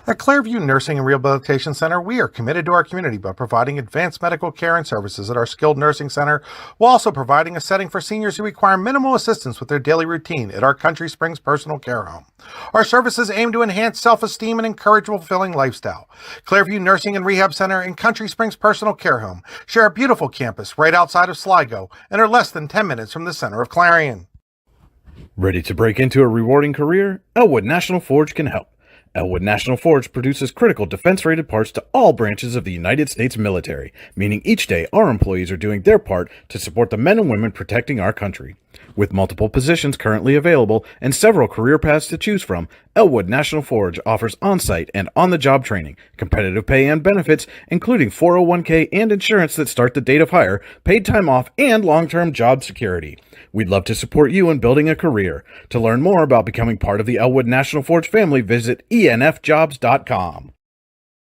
At Clearview Nursing and Rehabilitation Center, we are committed to our community by providing advanced medical care and services at our skilled nursing center, while also providing a setting for seniors who require minimal assistance with their daily routine at our Country Springs Personal Care Home. Our services aim to enhance self-esteem and encourage a fulfilling lifestyle. Clearview Nursing and Rehab Center and Country Springs Personal Care Home share a beautiful campus right outside of Sligo and are less than 10 minutes from the center of Clarion. Ready to break into a rewarding career? Elwood National Forge can help. Elwood National Forge produces critical defense-rated parts to all branches of the United States military, meaning each day our employees are doing their part to support the men and women protecting our country. With multiple positions currently available and several career paths to choose from, Elwood National Forge offers on-site and on-the-job training, competitive pay and benefits, including 401k and insurance that start the date of hire, paid time off, and long-term job security. We'd love to support you in building a career. To learn more about becoming part of the Elwood National Forge family, visit enfjobs.com.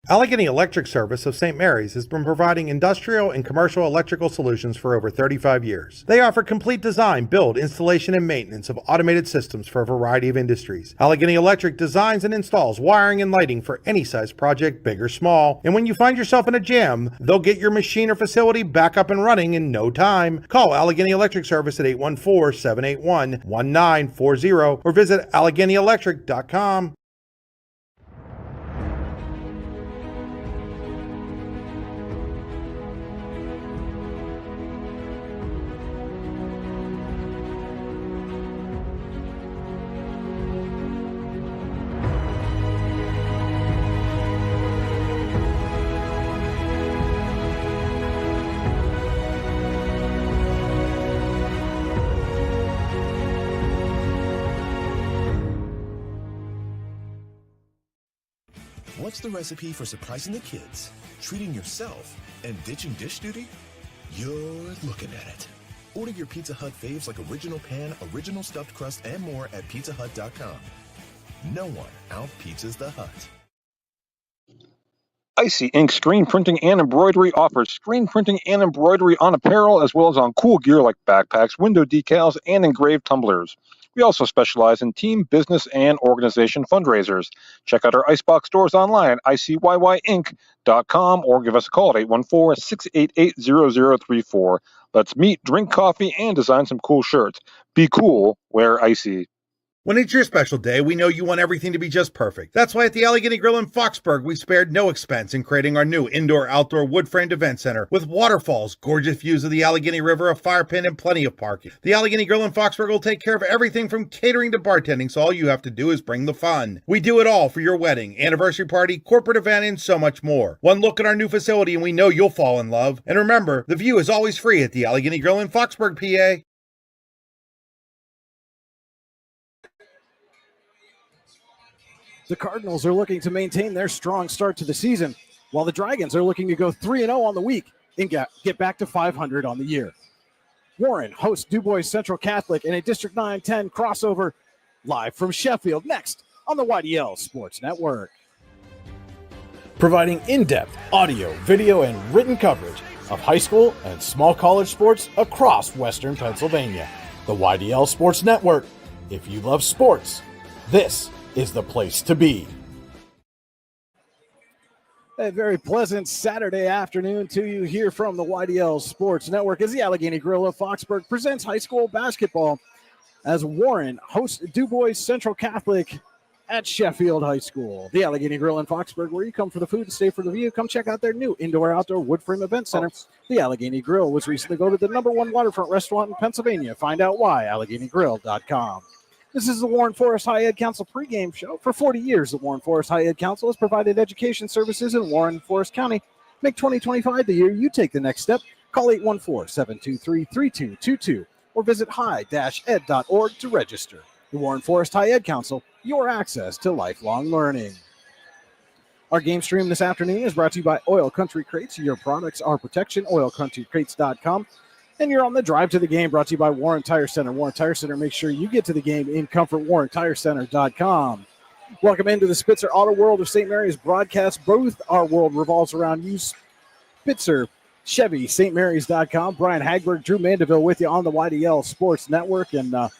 Allegheny Electric Service of St. Mary's has been providing industrial and commercial electrical solutions for over 35 years. They offer complete design, build, installation, and maintenance of automated systems for a variety of industries. Allegheny Electric designs and installs wiring and lighting for any size project, big or small. And when you find yourself in a jam, they'll get your machine or facility back up and running in no time. Call Allegheny Electric Service at 814-781-1940 or visit AlleghenyElectric.com. What's the recipe for surprising the kids, treating yourself, and ditching dish duty? You're looking at it. Order your Pizza Hut faves like original pan, original stuffed crust, and more at pizzahut.com. No one out-pizzas the Hut. Icy Ink Screen Printing and Embroidery offers screen printing and embroidery on apparel as well as on cool gear like backpacks, window decals, and engraved tumblers. We also specialize in team, business, and organization fundraisers. Check out our Icebox stores online at icyync.com or give us a call at 814-688-0034. Let's meet, drink coffee, and design some cool shirts. Be cool, wear Icy. When it's your special day, we know you want everything to be just perfect. That's why at the Allegheny Grill in Foxburg, we spared no expense in creating our new indoor-outdoor wood-framed event center with waterfalls, gorgeous views of the Allegheny River, a fire pit, and plenty of parking. The Allegheny Grill in Foxburg will take care of everything from catering to bartending, so all you have to do is bring the fun. We do it all for your wedding, anniversary party, corporate event, and so much more. One look at our new facility and we know you'll fall in love. And remember, the view is always free at the Allegheny Grill in Foxburg, PA. The Cardinals are looking to maintain their strong start to the season, while the Dragons are looking to go 3-0 on the week and get back to 500 on the year. Warren hosts DuBois Central Catholic in a District 9-10 crossover live from Sheffield next on the YDL Sports Network. Providing in-depth audio, video, and written coverage of high school and small college sports across Western Pennsylvania. The YDL Sports Network. If you love sports, this is the place to be. A very pleasant Saturday afternoon to you here from the YDL Sports Network as the Allegheny Grill of Foxburg presents high school basketball as Warren hosts DuBois Central Catholic at Sheffield High School. The Allegheny Grill in Foxburg, where you come for the food and stay for the view. Come check out their new indoor-outdoor wood frame event center. The Allegheny Grill was recently voted the #1 waterfront restaurant in Pennsylvania. Find out why, AlleghenyGrill.com. This is the Warren Forest High Ed Council pregame show. For 40 years, the Warren Forest High Ed Council has provided education services in Warren Forest County. Make 2025 the year you take the next step. Call 814-723-3222 or visit high-ed.org to register. The Warren Forest High Ed Council, your access to lifelong learning. Our game stream this afternoon is brought to you by Oil Country Crates. Your products, our protection, oilcountrycrates.com. And you're on the drive to the game, brought to you by Warren Tire Center. Warren Tire Center, make sure you get to the game in comfort, warrentirecenter.com. Welcome into the Spitzer Auto World of St. Mary's broadcast. Both our world revolves around you. Spitzer, Chevy, stmarys.com. Brian Hagberg, Drew Mandeville with you on the YDL Sports Network. And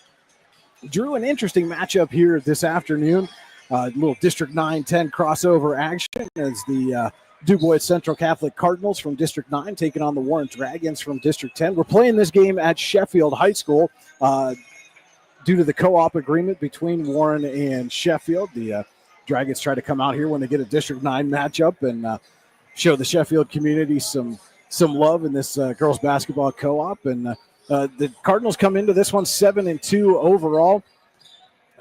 Drew, an interesting matchup here this afternoon. Little District 9-10 crossover action as the Du Bois Central Catholic Cardinals from District 9 taking on the Warren Dragons from District 10. We're playing this game at Sheffield High School due to the co-op agreement between Warren and Sheffield. The Dragons try to come out here when they get a District 9 matchup and show the Sheffield community some love in this girls basketball co-op. And the Cardinals come into this one 7-2 overall,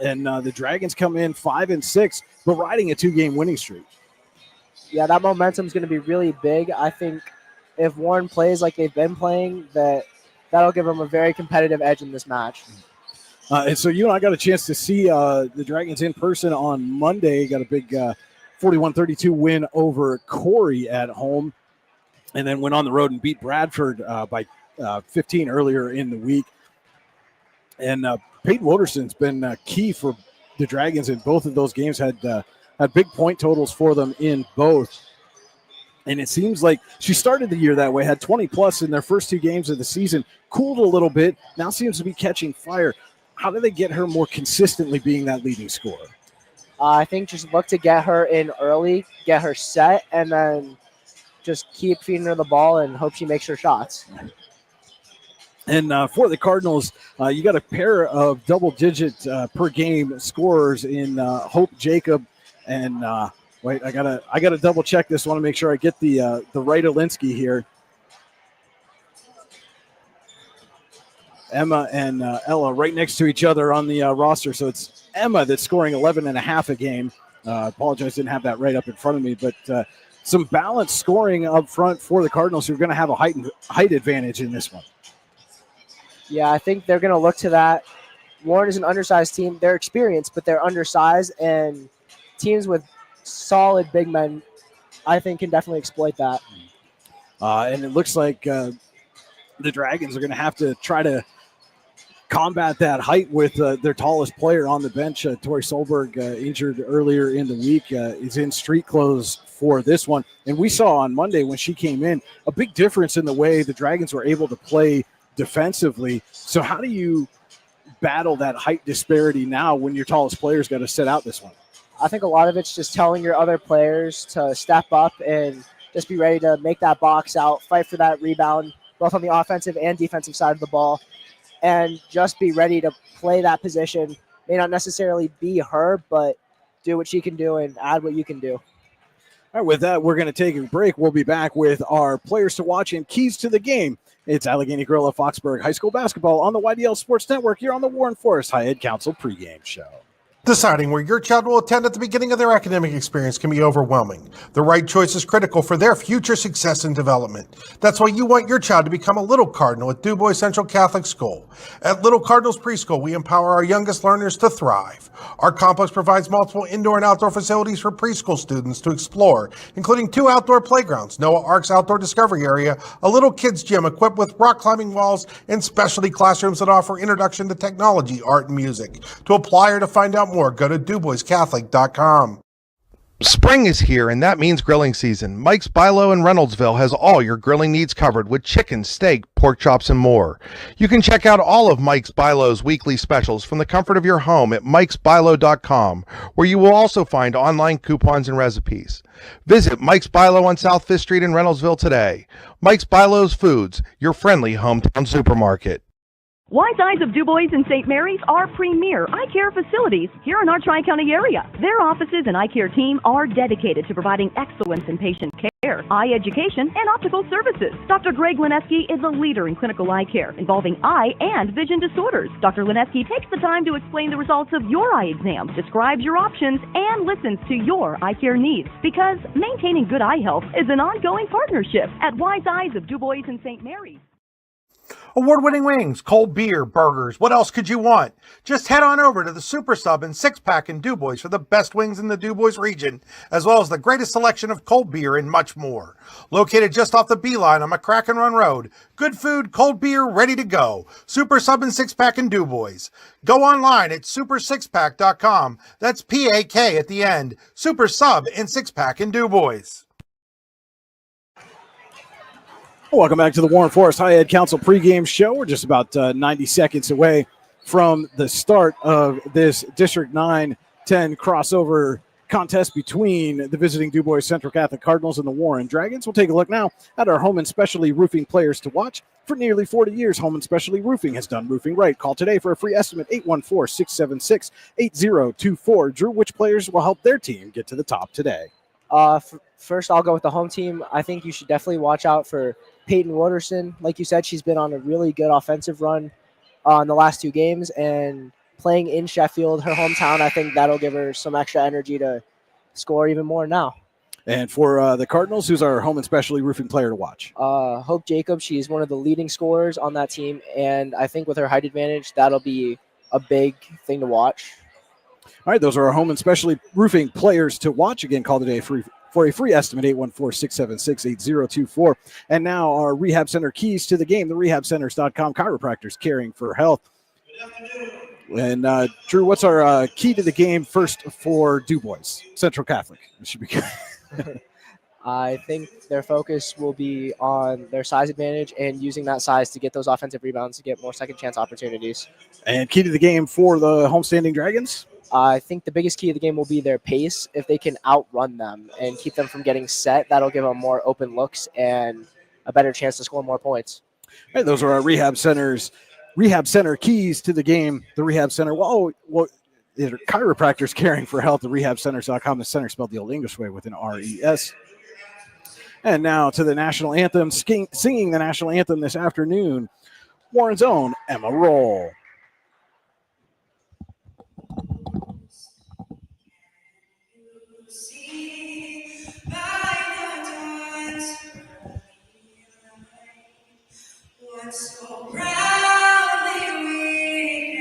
and the Dragons come in 5-6, but riding a 2-game winning streak. Yeah, that momentum is going to be really big. I think if Warren plays like they've been playing, that'll give them a very competitive edge in this match. And so you and I got a chance to see the Dragons in person on Monday. Got a big 41-32 win over Corey at home, and then went on the road and beat Bradford by 15 earlier in the week. And Peyton Woderson's been key for the Dragons in both of those games. Had big point totals for them in both. And it seems like she started the year that way, had 20-plus in their first 2 games of the season, cooled a little bit, now seems to be catching fire. How do they get her more consistently being that leading scorer? I think just look to get her in early, get her set, and then just keep feeding her the ball and hope she makes her shots. And for the Cardinals, you got a pair of double-digit per game scorers in Hope Jacob and wait, I gotta double check this. Want to make sure I get the right Olinsky here. Emma and Ella right next to each other on the roster. So it's Emma that's scoring 11.5 a game. Apologize, didn't have that right up in front of me, but some balanced scoring up front for the Cardinals, who are going to have a height advantage in this one. Yeah, I think they're going to look to that. Warren is an undersized team. They're experienced, but they're undersized, and teams with solid big men, I think, can definitely exploit that. And it looks like the Dragons are going to have to try to combat that height with their tallest player on the bench. Tori Solberg, injured earlier in the week, is in street clothes for this one. And we saw on Monday when she came in a big difference in the way the Dragons were able to play defensively. So how do you battle that height disparity now when your tallest player's got to sit out this one? I think a lot of it's just telling your other players to step up and just be ready to make that box out, fight for that rebound, both on the offensive and defensive side of the ball, and just be ready to play that position. May not necessarily be her, but do what she can do and add what you can do. All right, with that, we're going to take a break. We'll be back with our players to watch and keys to the game. It's Allegheny Gorilla Foxburg High School basketball on the YDL Sports Network here on the Warren Forest High Ed Council pregame show. Deciding where your child will attend at the beginning of their academic experience can be overwhelming. The right choice is critical for their future success and development. That's why you want your child to become a Little Cardinal at Du Bois Central Catholic School. At Little Cardinals Preschool, we empower our youngest learners to thrive. Our complex provides multiple indoor and outdoor facilities for preschool students to explore, including 2 outdoor playgrounds, Noah Ark's Outdoor Discovery Area, a little kids gym equipped with rock climbing walls, and specialty classrooms that offer introduction to technology, art, and music. To apply or to find out more, go to DuBoisCatholic.com. Spring is here, and that means grilling season. Mike's Bilo in Reynoldsville has all your grilling needs covered with chicken, steak, pork chops, and more. You can check out all of Mike's Bilo's weekly specials from the comfort of your home at mikesbilo.com, where you will also find online coupons and recipes. Visit Mike's Bilo on South 5th Street in Reynoldsville today. Mike's Bilo's Foods, your friendly hometown supermarket. Wise Eyes of Du Bois and St. Mary's are premier eye care facilities here in our Tri-County area. Their offices and eye care team are dedicated to providing excellence in patient care, eye education, and optical services. Dr. Greg Lineski is a leader in clinical eye care involving eye and vision disorders. Dr. Lineski takes the time to explain the results of your eye exam, describes your options, and listens to your eye care needs, because maintaining good eye health is an ongoing partnership at Wise Eyes of Du Bois and St. Mary's. Award-winning wings, cold beer, burgers. What else could you want? Just head on over to the Super Sub and 6-Pack in Du Bois for the best wings in the Du Bois region, as well as the greatest selection of cold beer and much more. Located just off the Beeline on McCracken Run Road. Good food, cold beer, ready to go. Super Sub and 6-Pack in Du Bois. Go online at super6pack.com. That's P-A-K at the end. Super Sub and 6-Pack in Du Bois. Welcome back to the Warren Forest High Ed Council pregame show. We're just about 90 seconds away from the start of this District 9 10 crossover contest between the visiting DuBois Central Catholic Cardinals and the Warren Dragons. We'll take a look now at our home and specialty roofing players to watch. For nearly 40 years, Home and Specialty Roofing has done roofing right. Call today for a free estimate, 814-676-8024. Drew, which players will help their team get to the top today? First, I'll go with the home team. I think you should definitely watch out for Peyton Wooderson. Like you said, she's been on a really good offensive run in the last 2 games, and playing in Sheffield, her hometown, I think that'll give her some extra energy to score even more now. And for the Cardinals, who's our home and specialty roofing player to watch? Hope Jacob. She's one of the leading scorers on that team, and I think with her height advantage, that'll be a big thing to watch. All right, those are our home and specialty roofing players to watch. Again, call today for a free estimate, 814-676-8024. And now our Rehab Center keys to the game, the rehabcenters.com, chiropractors caring for health. And Drew, what's our key to the game first for DuBois Central Catholic? It should be good. I think their focus will be on their size advantage and using that size to get those offensive rebounds to get more second chance opportunities. And key to the game for the homestanding Dragons? I think the biggest key of the game will be their pace. If they can outrun them and keep them from getting set, that'll give them more open looks and a better chance to score more points. All right, those are our Rehab Center keys to the game. The Rehab Center, chiropractors caring for health, the rehabcenters.com. The center spelled the old English way with an R-E-S. And now to the national anthem, singing the national anthem this afternoon, Warren's own Emma Roll. So proudly we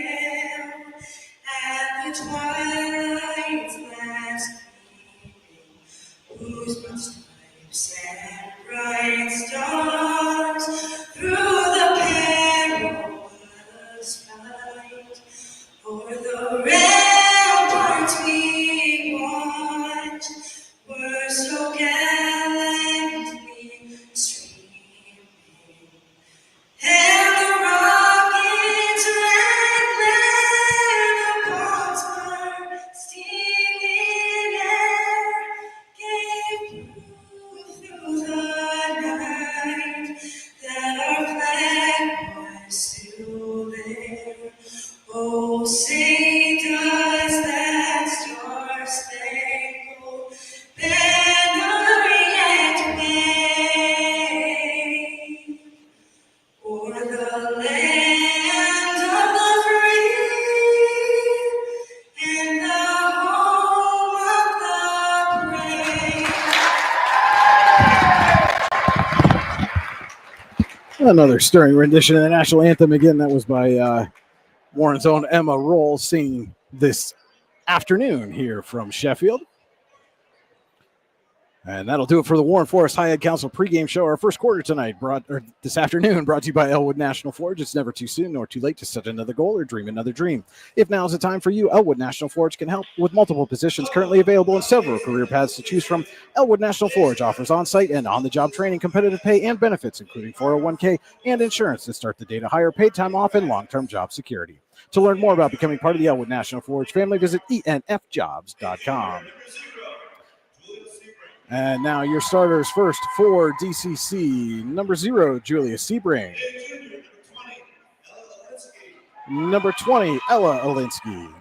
hail at the twilight's last gleaming, whose broad stripes and bright stars through the perilous fight o'er the ramparts we watch were so gallantly streaming. And the rocket's red glare, the bombs bursting in air, gave proof through the night that our flag was still there. Oh, say does that star-spangled banner yet wave o'er the land of the free and the home of the brave. Another stirring rendition of the national anthem. Again, that was by Warren's own Emma Roll, singing this afternoon here from Sheffield. And that'll do it for the Warren Forest High Ed Council pregame show. Our first quarter tonight, this afternoon, brought to you by Elwood National Forge. It's never too soon nor too late to set another goal or dream another dream. If now's the time for you, Elwood National Forge can help with multiple positions currently available and several career paths to choose from. Elwood National Forge offers on-site and on-the-job training, competitive pay, and benefits, including 401k and insurance to start the day to hire, paid time off, and long-term job security. To learn more about becoming part of the Elwood National Forge family, visit enfjobs.com. And now your starters first for DCC. Number 0, Julia Sebring. Number 20, Ella Olinsky.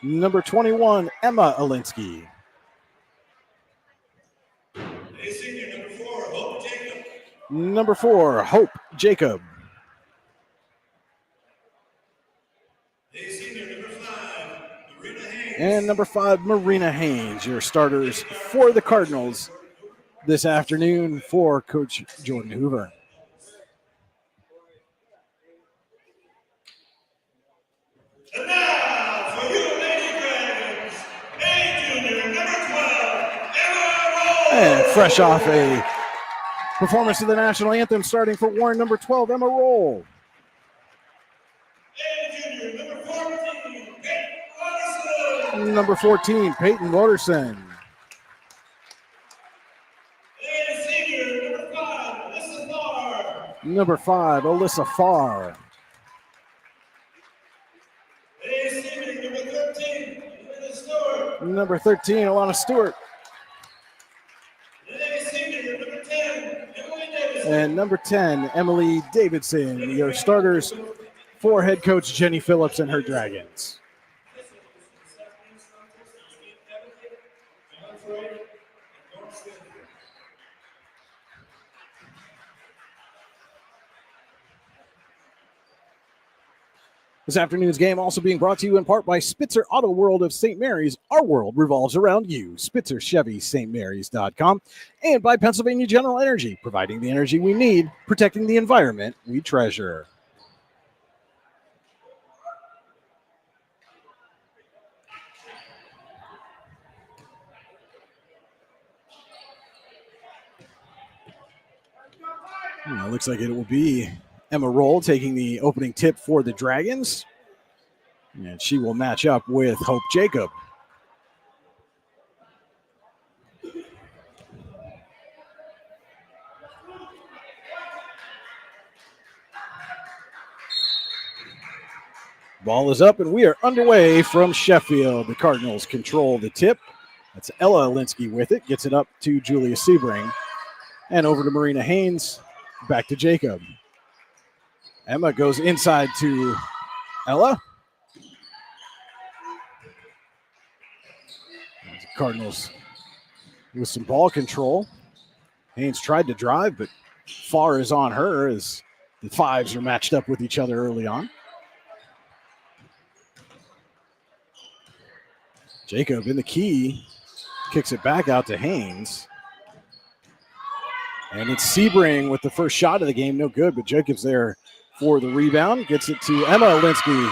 Number 21, Emma Olinsky. Number 4, Hope Jacob. And number 5, Marina Haynes, your starters for the Cardinals this afternoon for Coach Jordan Hoover. And now for you, Lady Dragons, a junior, number 12, Emma Roll. And fresh off a performance of the national anthem, starting for Warren, number 12, Emma Roll. Number 14, Peyton Wooderson. Number 5, Alyssa Farr. Number 13, Alana Stewart. And number 10, Emily Davidson, your starters for head coach Jenny Phillips and her Dragons. This afternoon's game also being brought to you in part by Spitzer Auto World of St. Mary's. Our world revolves around you. SpitzerChevyStMarys.com. And by Pennsylvania General Energy, providing the energy we need, protecting the environment we treasure. It looks like it will be Emma Roll taking the opening tip for the Dragons. And she will match up with Hope Jacob. Ball is up and we are underway from Sheffield. The Cardinals control the tip. That's Ella Alinsky with it. Gets it up to Julia Sebring. And over to Marina Haynes. Back to Jacob. Emma goes inside to Ella. Cardinals with some ball control. Haynes tried to drive, but Farr is on her as the fives are matched up with each other early on. Jacob in the key, kicks it back out to Haynes. And it's Sebring with the first shot of the game. No good, but Jacob's there for the rebound. Gets it to Emma Alinsky,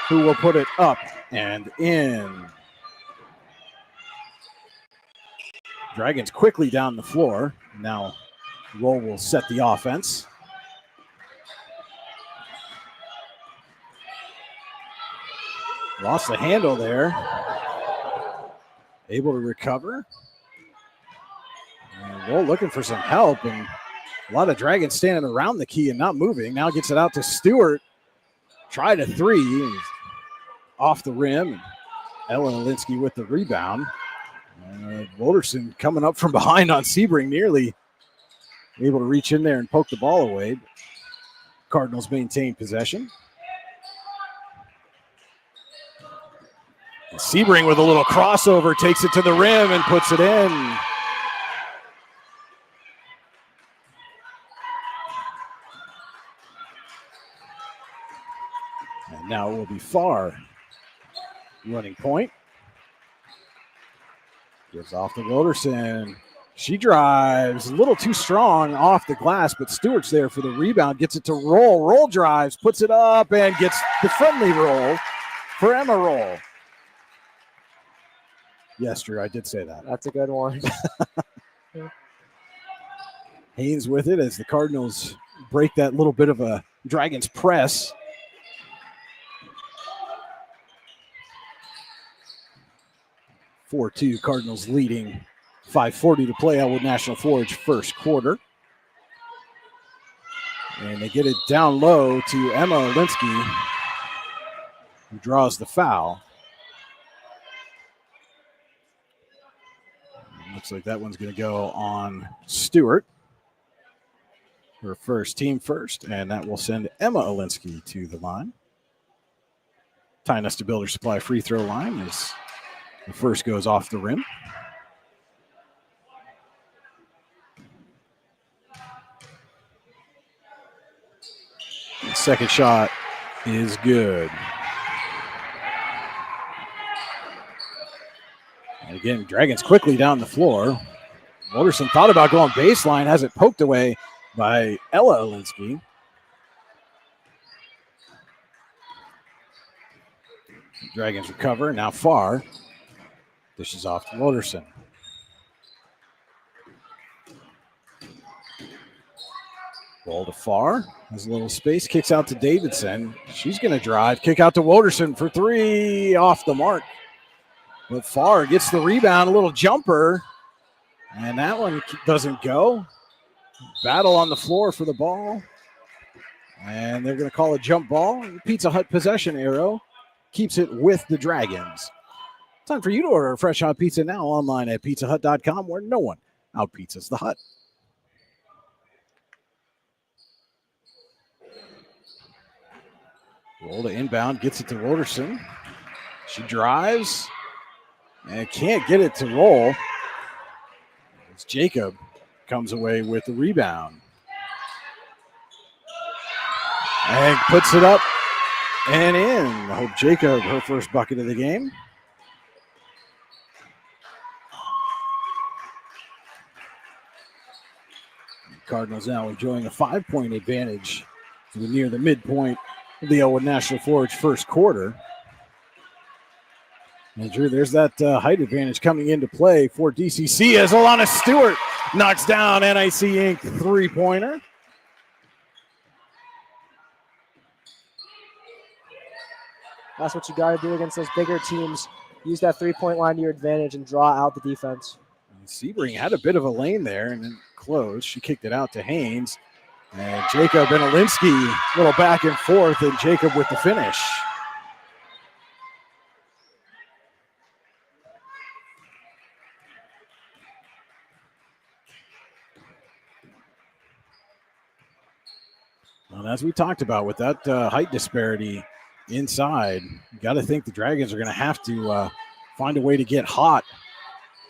who will put it up and in. Dragons quickly down the floor. Now Roll will set the offense. Lost the handle there. Able to recover. And Roll looking for some help, and a lot of Dragons standing around the key and not moving. Now gets it out to Stewart. Tried a three. Off the rim. Ella Alinsky with the rebound. Wolderson coming up from behind on Sebring, nearly able to reach in there and poke the ball away. Cardinals maintain possession. And Sebring with a little crossover takes it to the rim and puts it in. And now it will be Farr running point. Gives off to Wolderson. She drives a little too strong off the glass, but Stewart's there for the rebound. Gets it to Roll. Roll drives, puts it up, and gets the friendly roll for Emma Roll. Yes, Drew, I did say that. That's a good one. Haynes with it as the Cardinals break that little bit of a Dragons press. (4-2) Cardinals leading. 5:40 to play. Elwood National Forge first quarter. And they get it down low to Emma Alinsky, who draws the foul. Looks like that one's going to go on Stewart. Her first, team first, and that will send Emma Alinsky to the line. Tying us to Builder Supply free throw line as the first goes off the rim. The second shot is good. And again, Dragons quickly down the floor. Wolderson thought about going baseline, has it poked away by Ella Alinsky. Dragons recover, now Farr. Dishes off to Wolderson. Ball to Farr, has a little space, kicks out to Davidson. She's going to drive, kick out to Wolderson for three, off the mark. But Farr gets the rebound, a little jumper, and that one doesn't go. Battle on the floor for the ball, and they're going to call a jump ball. Pizza Hut possession arrow keeps it with the Dragons. Time for you to order a fresh hot pizza now online at pizzahut.com, where no one out-pizzas the Hut. Roll to inbound, gets it to Roderson. She drives and can't get it to roll. As Jacob comes away with the rebound. And puts it up and in. I hope Jacob, her first bucket of the game. Cardinals now enjoying a 5-point advantage to near the midpoint of the Elwood National Forge first quarter. And Drew, there's that height advantage coming into play for DCC as Alana Stewart knocks down NIC Inc. three-pointer. That's what you got to do against those bigger teams. Use that three-point line to your advantage and draw out the defense. And Sebring had a bit of a lane there and then closed. She kicked it out to Haynes. And Jacob and Alinsky, a little back and forth, and Jacob with the finish. And as we talked about with that height disparity inside, you got to think the Dragons are going to have to find a way to get hot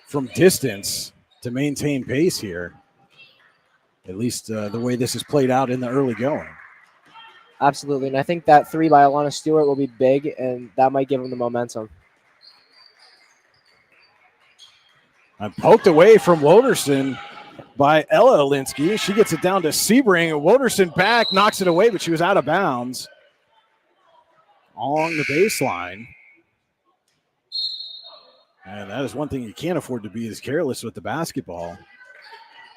from distance to maintain pace here. At least the way this is played out in the early going. Absolutely, and I think that three by Alana Stewart will be big, and that might give them the momentum. And poked away from Woderson by Ella Alinsky. She gets it down to Sebring, and Woderson back, knocks it away, but she was out of bounds on the baseline. And that is one thing you can't afford to be is careless with the basketball.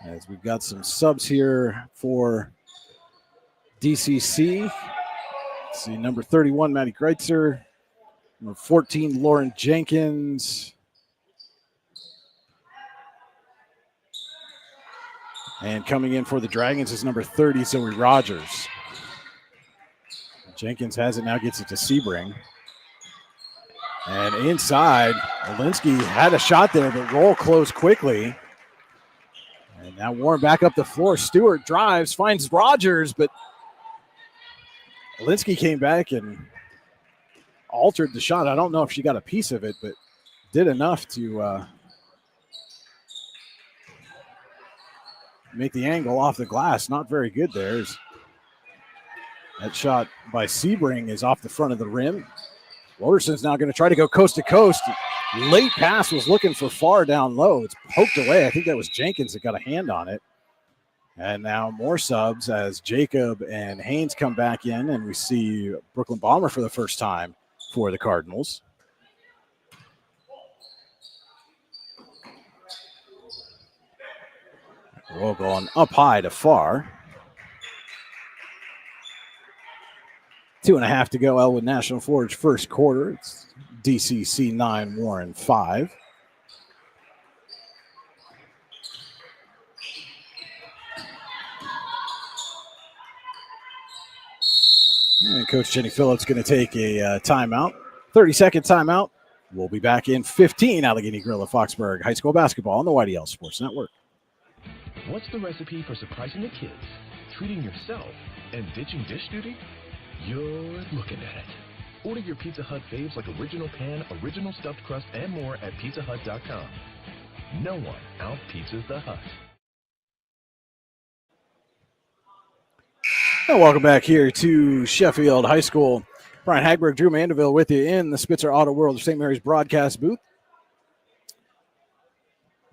As we've got some subs here for DCC. Let's see, number 31, Maddie Greitzer. Number 14, Lauren Jenkins. And coming in for the Dragons is number 30, Zoe Rogers. Jenkins has it, now gets it to Sebring. And inside, Alinsky had a shot there, but roll closed quickly. And now Warren back up the floor. Stewart drives, finds Rogers, but Alinsky came back and altered the shot. I don't know if she got a piece of it, but did enough to make the angle off the glass. Not very good there. That shot by Sebring is off the front of the rim. Woderson's now going to try to go coast to coast. Late pass was looking for far down low. It's poked away. I think that was Jenkins that got a hand on it. And now more subs as Jacob and Haynes come back in, and we see Brooklyn Bomber for the first time for the Cardinals. Roll going up high to far. 2.5 to go. Elwood National Forge first quarter. It's DCC 9, Warren 5. And Coach Jenny Phillips going to take a timeout. 30-second timeout. We'll be back in 15. Allegheny Grill at Foxburg High School basketball on the YDL Sports Network. What's the recipe for surprising the kids, treating yourself, and ditching dish duty? You're looking at it. Order your Pizza Hut faves like original pan, original stuffed crust, and more at pizzahut.com. No one out-pizzas the Hut. And welcome back here to Sheffield High School. Brian Hagberg, Drew Mandeville with you in the Spitzer Auto World of St. Mary's broadcast booth.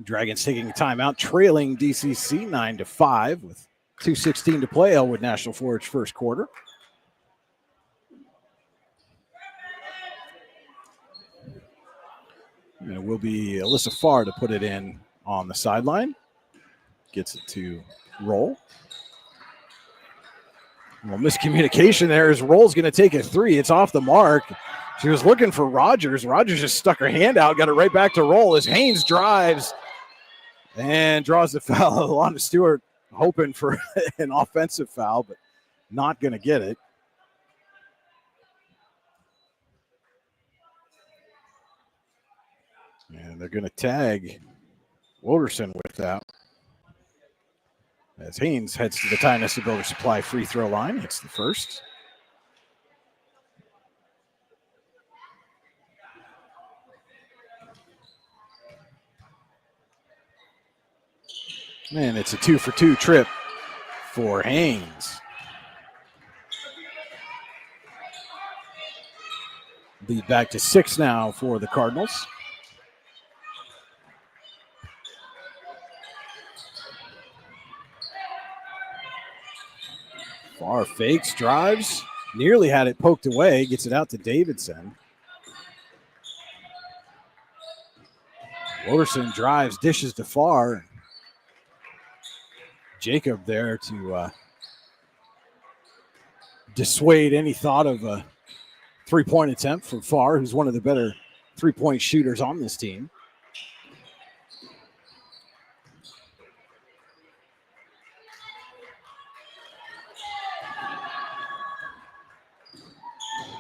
Dragons taking a timeout, trailing DCC 9-5 with 2:16 to play. Elwood National Forge first quarter. And it will be Alyssa Farr to put it in on the sideline. Gets it to roll. Well, miscommunication there as Roll's going to take a three. It's off the mark. She was looking for Rogers. Rogers just stuck her hand out, got it right back to Roll as Haynes drives and draws the foul. Alana Stewart hoping for an offensive foul, but not going to get it. And they're going to tag Wilderson with that. As Haynes heads to the Ty Nesta Builder Supply free throw line, hits the first. And it's a 2-for-2 trip for Haynes. Lead back to 6 now for the Cardinals. Farr fakes, drives, nearly had it poked away, gets it out to Davidson. Wilderson drives, dishes to Farr. Jacob there to dissuade any thought of a three-point attempt from Farr, who's one of the better three-point shooters on this team.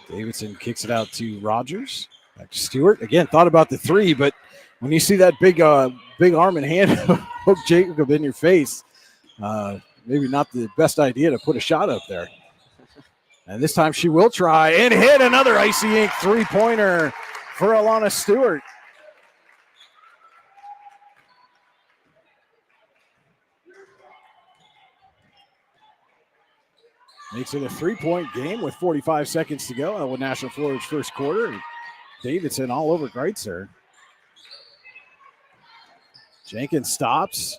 Davidson kicks it out to Rogers. Back to Stewart. Again, thought about the three, but when you see that big arm and hand hook Jacob in your face, maybe not the best idea to put a shot up there. And this time she will try and hit another Icy Ink three-pointer for Alana Stewart. Makes it a three-point game with 45 seconds to go. Elwood National Forge first quarter. Davidson all over Greitzer. Jenkins stops.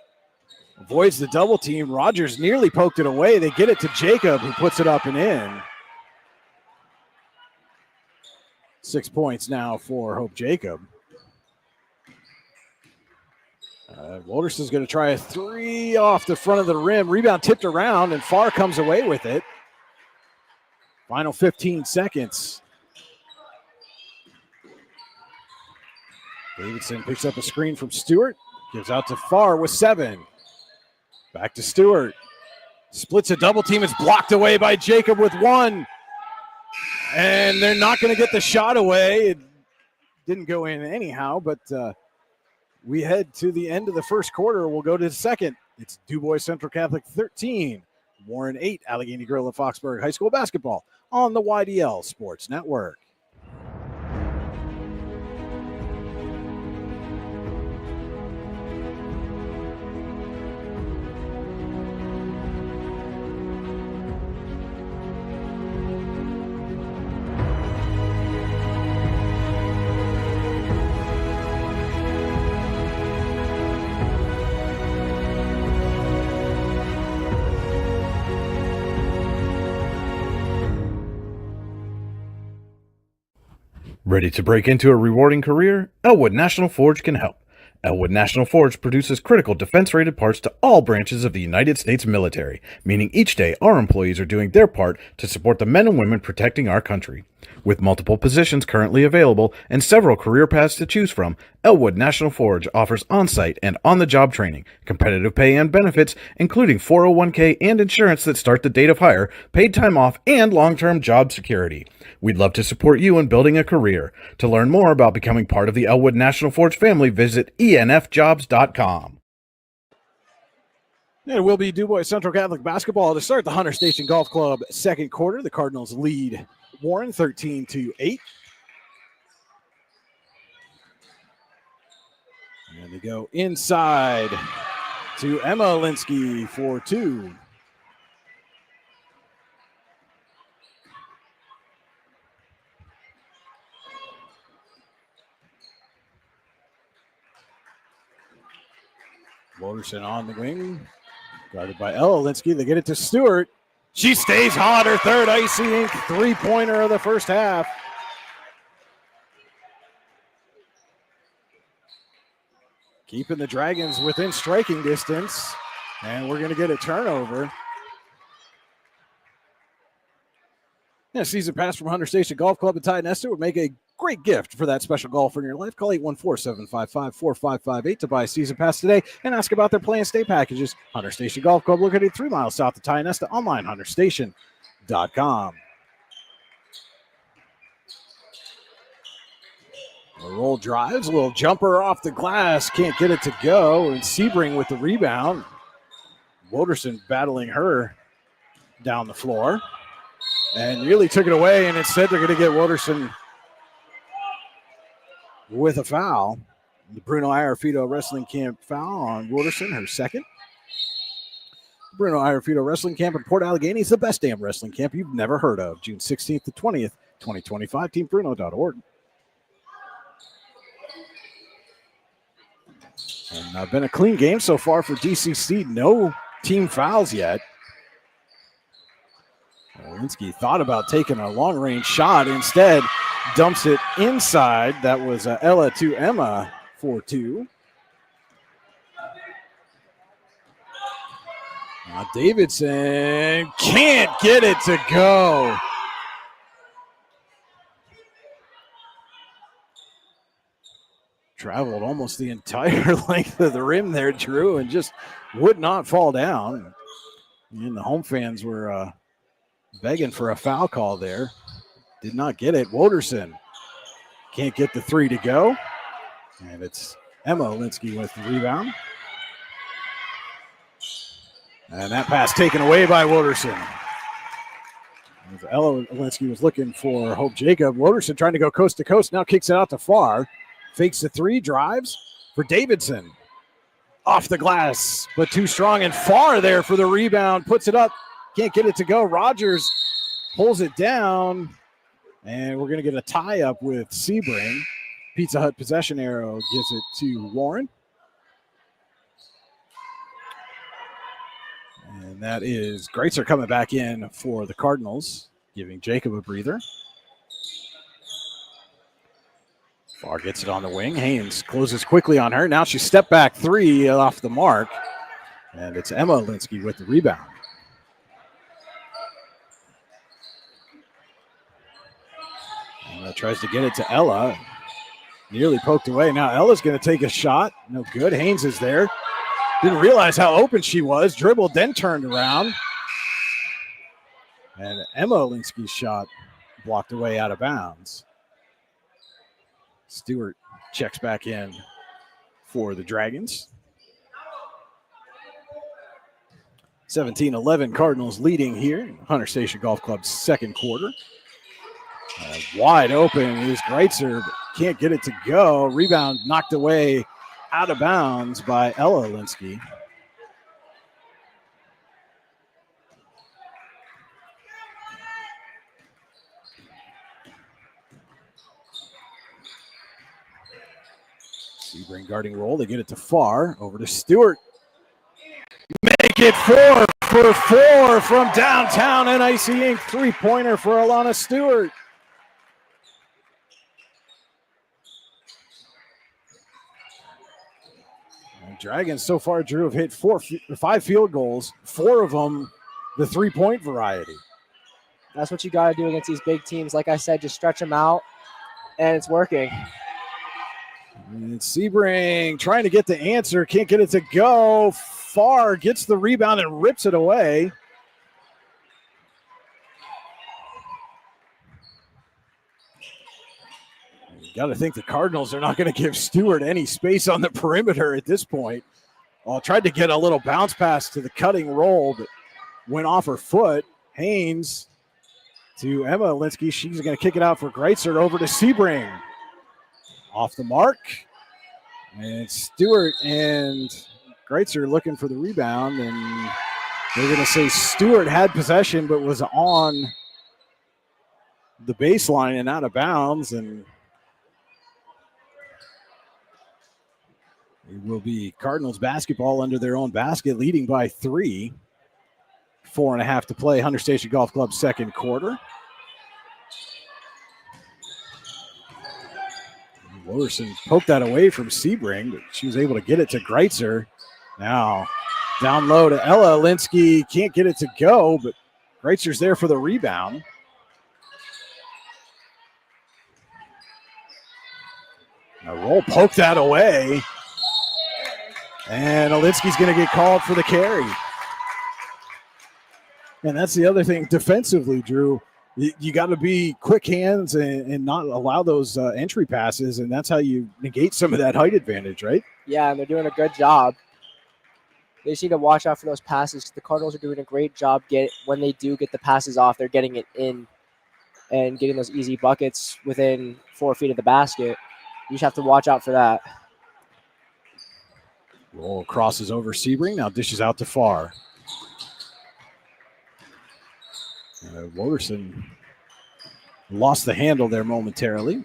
Avoids the double team. Rogers nearly poked it away. They get it to Jacob, who puts it up and in. 6 points now for Hope Jacob. Wilderson's going to try a three off the front of the rim. Rebound tipped around, and Farr comes away with it. Final 15 seconds. Davidson picks up a screen from Stewart. Gives out to Farr with 7. Back to Stewart. Splits a double team. It's blocked away by Jacob with 1. And they're not going to get the shot away. It didn't go in anyhow, but we head to the end of the first quarter. We'll go to the second. It's DuBois Central Catholic 13, Warren 8, Allegheny Grill and Foxburg High School basketball on the YDL Sports Network. Ready to break into a rewarding career? Elwood National Forge can help. Elwood National Forge produces critical defense-rated parts to all branches of the United States military, meaning each day our employees are doing their part to support the men and women protecting our country. With multiple positions currently available and several career paths to choose from, Elwood National Forge offers on-site and on-the-job training, competitive pay and benefits, including 401k and insurance that start the date of hire, paid time off, and long-term job security. We'd love to support you in building a career. To learn more about becoming part of the Elwood National Forge family, visit enfjobs.com. It will be DuBois Central Catholic basketball to start the Hunter Station Golf Club second quarter. The Cardinals lead Warren 13-8. And they go inside to Emma Linsky for 2. Wilderson on the wing, guarded by Ella Linsky. They get it to Stewart. She stays hot, her third Icy Ink three-pointer of the first half. Keeping the Dragons within striking distance, and we're going to get a turnover. Yeah, a season pass from Hunter Station Golf Club and Ty Nesta would make a great gift for that special golfer in your life. Call 814-755-4558 to buy a season pass today and ask about their play and stay packages. Hunter Station Golf Club located 3 miles south of Ty Nesta, online hunterstation.com. A roll drives, a little jumper off the glass, can't get it to go, and Sebring with the rebound. Woderson battling her down the floor, and nearly took it away, and instead they're going to get Woderson with a foul. The Bruno Iarfito Wrestling Camp foul on Woderson, her second. Bruno Iarfito Wrestling Camp in Port Allegheny is the best damn wrestling camp you've never heard of. June 16th to 20th, 2025, teambruno.org. And been a clean game so far for DCC. No team fouls yet. Linsky thought about taking a long-range shot. Instead, dumps it inside. That was Ella to Emma for 2. Davidson can't get it to go. Traveled almost the entire length of the rim there, Drew, and just would not fall down. And the home fans were begging for a foul call there. Did not get it. Woderson can't get the 3 to go. And it's Emma Linsky with the rebound. And that pass taken away by Woderson. Ella Linsky was looking for Hope Jacob. Woderson trying to go coast to coast. Now kicks it out to Farr. Fakes the 3, drives for Davidson. Off the glass, but too strong, and Farr there for the rebound. Puts it up. Can't get it to go. Rogers pulls it down. And we're going to get a tie-up with Sebring. Pizza Hut possession arrow gives it to Warren. And that is Greitzer coming back in for the Cardinals, giving Jacob a breather. Farr gets it on the wing. Haynes closes quickly on her. Now she step back 3 off the mark. And it's Emma Linsky with the rebound. Emma tries to get it to Ella. Nearly poked away. Now Ella's going to take a shot. No good. Haynes is there. Didn't realize how open she was. Dribbled, then turned around. And Emma Linsky's shot blocked away out of bounds. Stewart checks back in for the Dragons. 17-11 Cardinals leading here. Hunter Station Golf Club's second quarter. Wide open is Greitzer, but can't get it to go. Rebound knocked away out of bounds by Ella Linsky. Sebring guarding roll. They get it to Farr. Over to Stewart. Make it 4 for 4 from downtown NIC Inc. 3-pointer for Alana Stewart. Dragons so far, Drew, have hit 5 field goals, 4 of them the 3-point variety. That's what you got to do against these big teams. Like I said, just stretch them out, and it's working. And Sebring trying to get the answer, can't get it to go. Farr gets the rebound and rips it away. Got to think the Cardinals are not going to give Stewart any space on the perimeter at this point. Well, tried to get a little bounce pass to the cutting roll, but went off her foot. Haynes to Emma Linsky. She's going to kick it out for Greitzer over to Sebring. Off the mark. And Stewart and Greitzer looking for the rebound. And they're going to say Stewart had possession but was on the baseline and out of bounds. And it will be Cardinals basketball under their own basket, leading by 3. 4.5 to play. Hunter Station Golf Club second quarter. Woderson poked that away from Sebring, but she was able to get it to Greitzer. Now down low to Ella Linsky. Can't get it to go, but Greitzer's there for the rebound. A roll poked that away. And Olinsky's going to get called for the carry. And that's the other thing defensively, Drew. you got to be quick hands and not allow those entry passes, and that's how you negate some of that height advantage, right? Yeah, and they're doing a good job. They just need to watch out for those passes. The Cardinals are doing a great job when they do get the passes off, they're getting it in and getting those easy buckets within 4 feet of the basket. You just have to watch out for that. Roll crosses over Sebring, now dishes out to Farr. Woderson lost the handle there momentarily.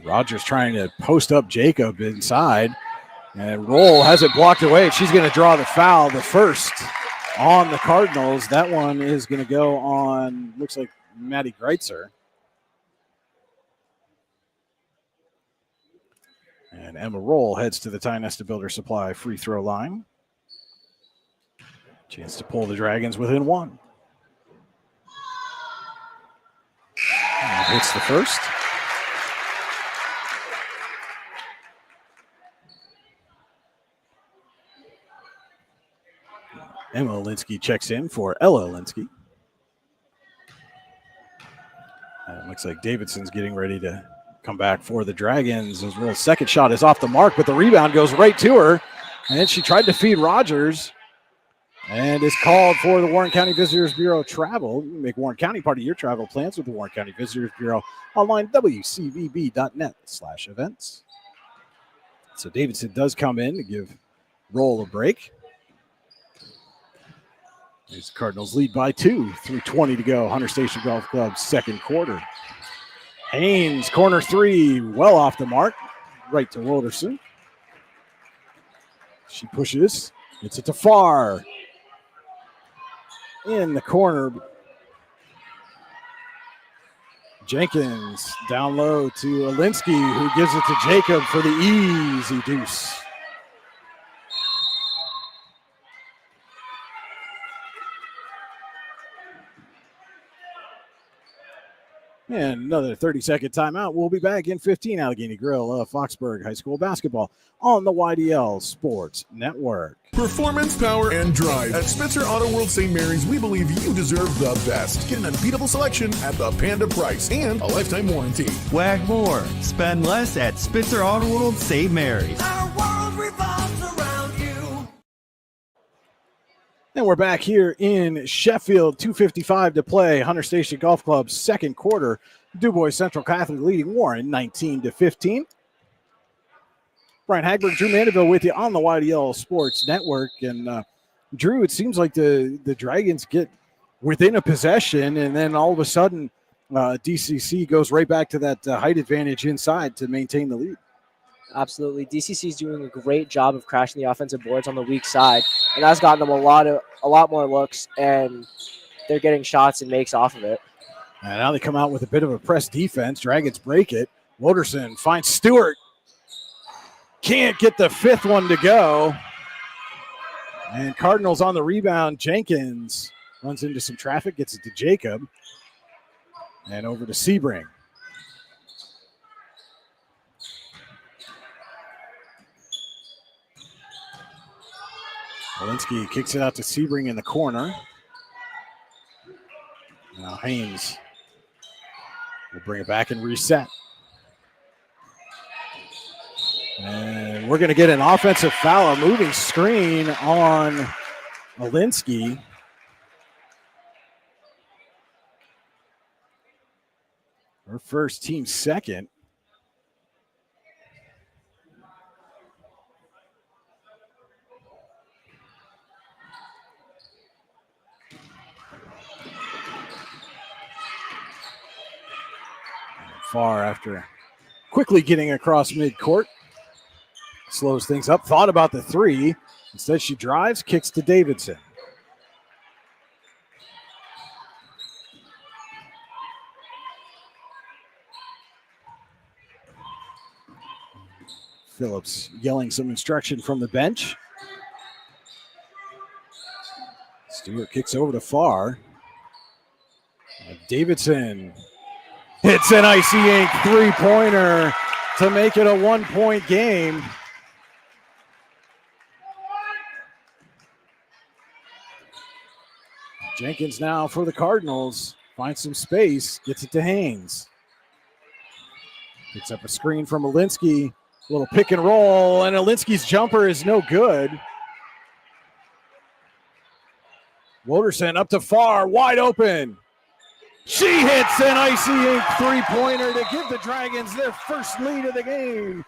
Rogers trying to post up Jacob inside. And Roll has it blocked away. She's going to draw the foul, the first on the Cardinals. That one is going to go on, looks like Maddie Greitzer. And Emma Roll heads to the Ty-Nesta Builder Supply free throw line. Chance to pull the Dragons within one. And hits the first. Emma Olinsky checks in for Ella Olinsky. Looks like Davidson's getting ready to come back for the Dragons. As well, second shot is off the mark, but the rebound goes right to her. And she tried to feed Rogers. And is called for the Warren County Visitors Bureau travel. You can make Warren County part of your travel plans with the Warren County Visitors Bureau online, wcvb.net/events. So Davidson does come in to give Roll a break. There's the Cardinals lead by 2, 3:20 to go. Hunter Station Golf Club second quarter. Haynes, corner three, well off the mark. Right to Wilderson. She pushes, gets it to Farr. In the corner. Jenkins down low to Olinsky, who gives it to Jacob for the easy deuce. And another 30-second timeout. We'll be back in 15. Allegheny Grill of Foxburg High School basketball on the YDL Sports Network. Performance, power, and drive. At Spitzer Auto World St. Mary's, we believe you deserve the best. Get an unbeatable selection at the Panda price and a lifetime warranty. Wag more. Spend less at Spitzer Auto World St. Mary's. Our world revolves around you. And we're back here in Sheffield, 2:55 to play. Hunter Station Golf Club second quarter. DuBois Central Catholic leading Warren 19-15. Brian Hagberg, Drew Mandeville with you on the YDL Sports Network. And Drew, it seems like the Dragons get within a possession, and then all of a sudden DCC goes right back to that height advantage inside to maintain the lead. Absolutely. DCC is doing a great job of crashing the offensive boards on the weak side, and that's gotten them a lot more looks, and they're getting shots and makes off of it. And now they come out with a bit of a press defense. Dragons break it. Woderson finds Stewart. Can't get the fifth one to go. And Cardinals on the rebound. Jenkins runs into some traffic, gets it to Jacob. And over to Sebring. Olinsky kicks it out to Sebring in the corner. Now Haynes will bring it back and reset. And we're going to get an offensive foul, a moving screen on Olinsky. Her first, team second. Far after quickly getting across midcourt. Slows things up. Thought about the three. Instead, she drives, kicks to Davidson. Phillips yelling some instruction from the bench. Stewart kicks over to Farr. Davidson hits an icy ink three-pointer to make it a one-point game. Jenkins now for the Cardinals. Finds some space. Gets it to Haynes. Picks up a screen from Alinsky. A little pick and roll, and Alinsky's jumper is no good. Woderson up to far, wide open. She hits an icy ink three-pointer to give the Dragons their first lead of the game.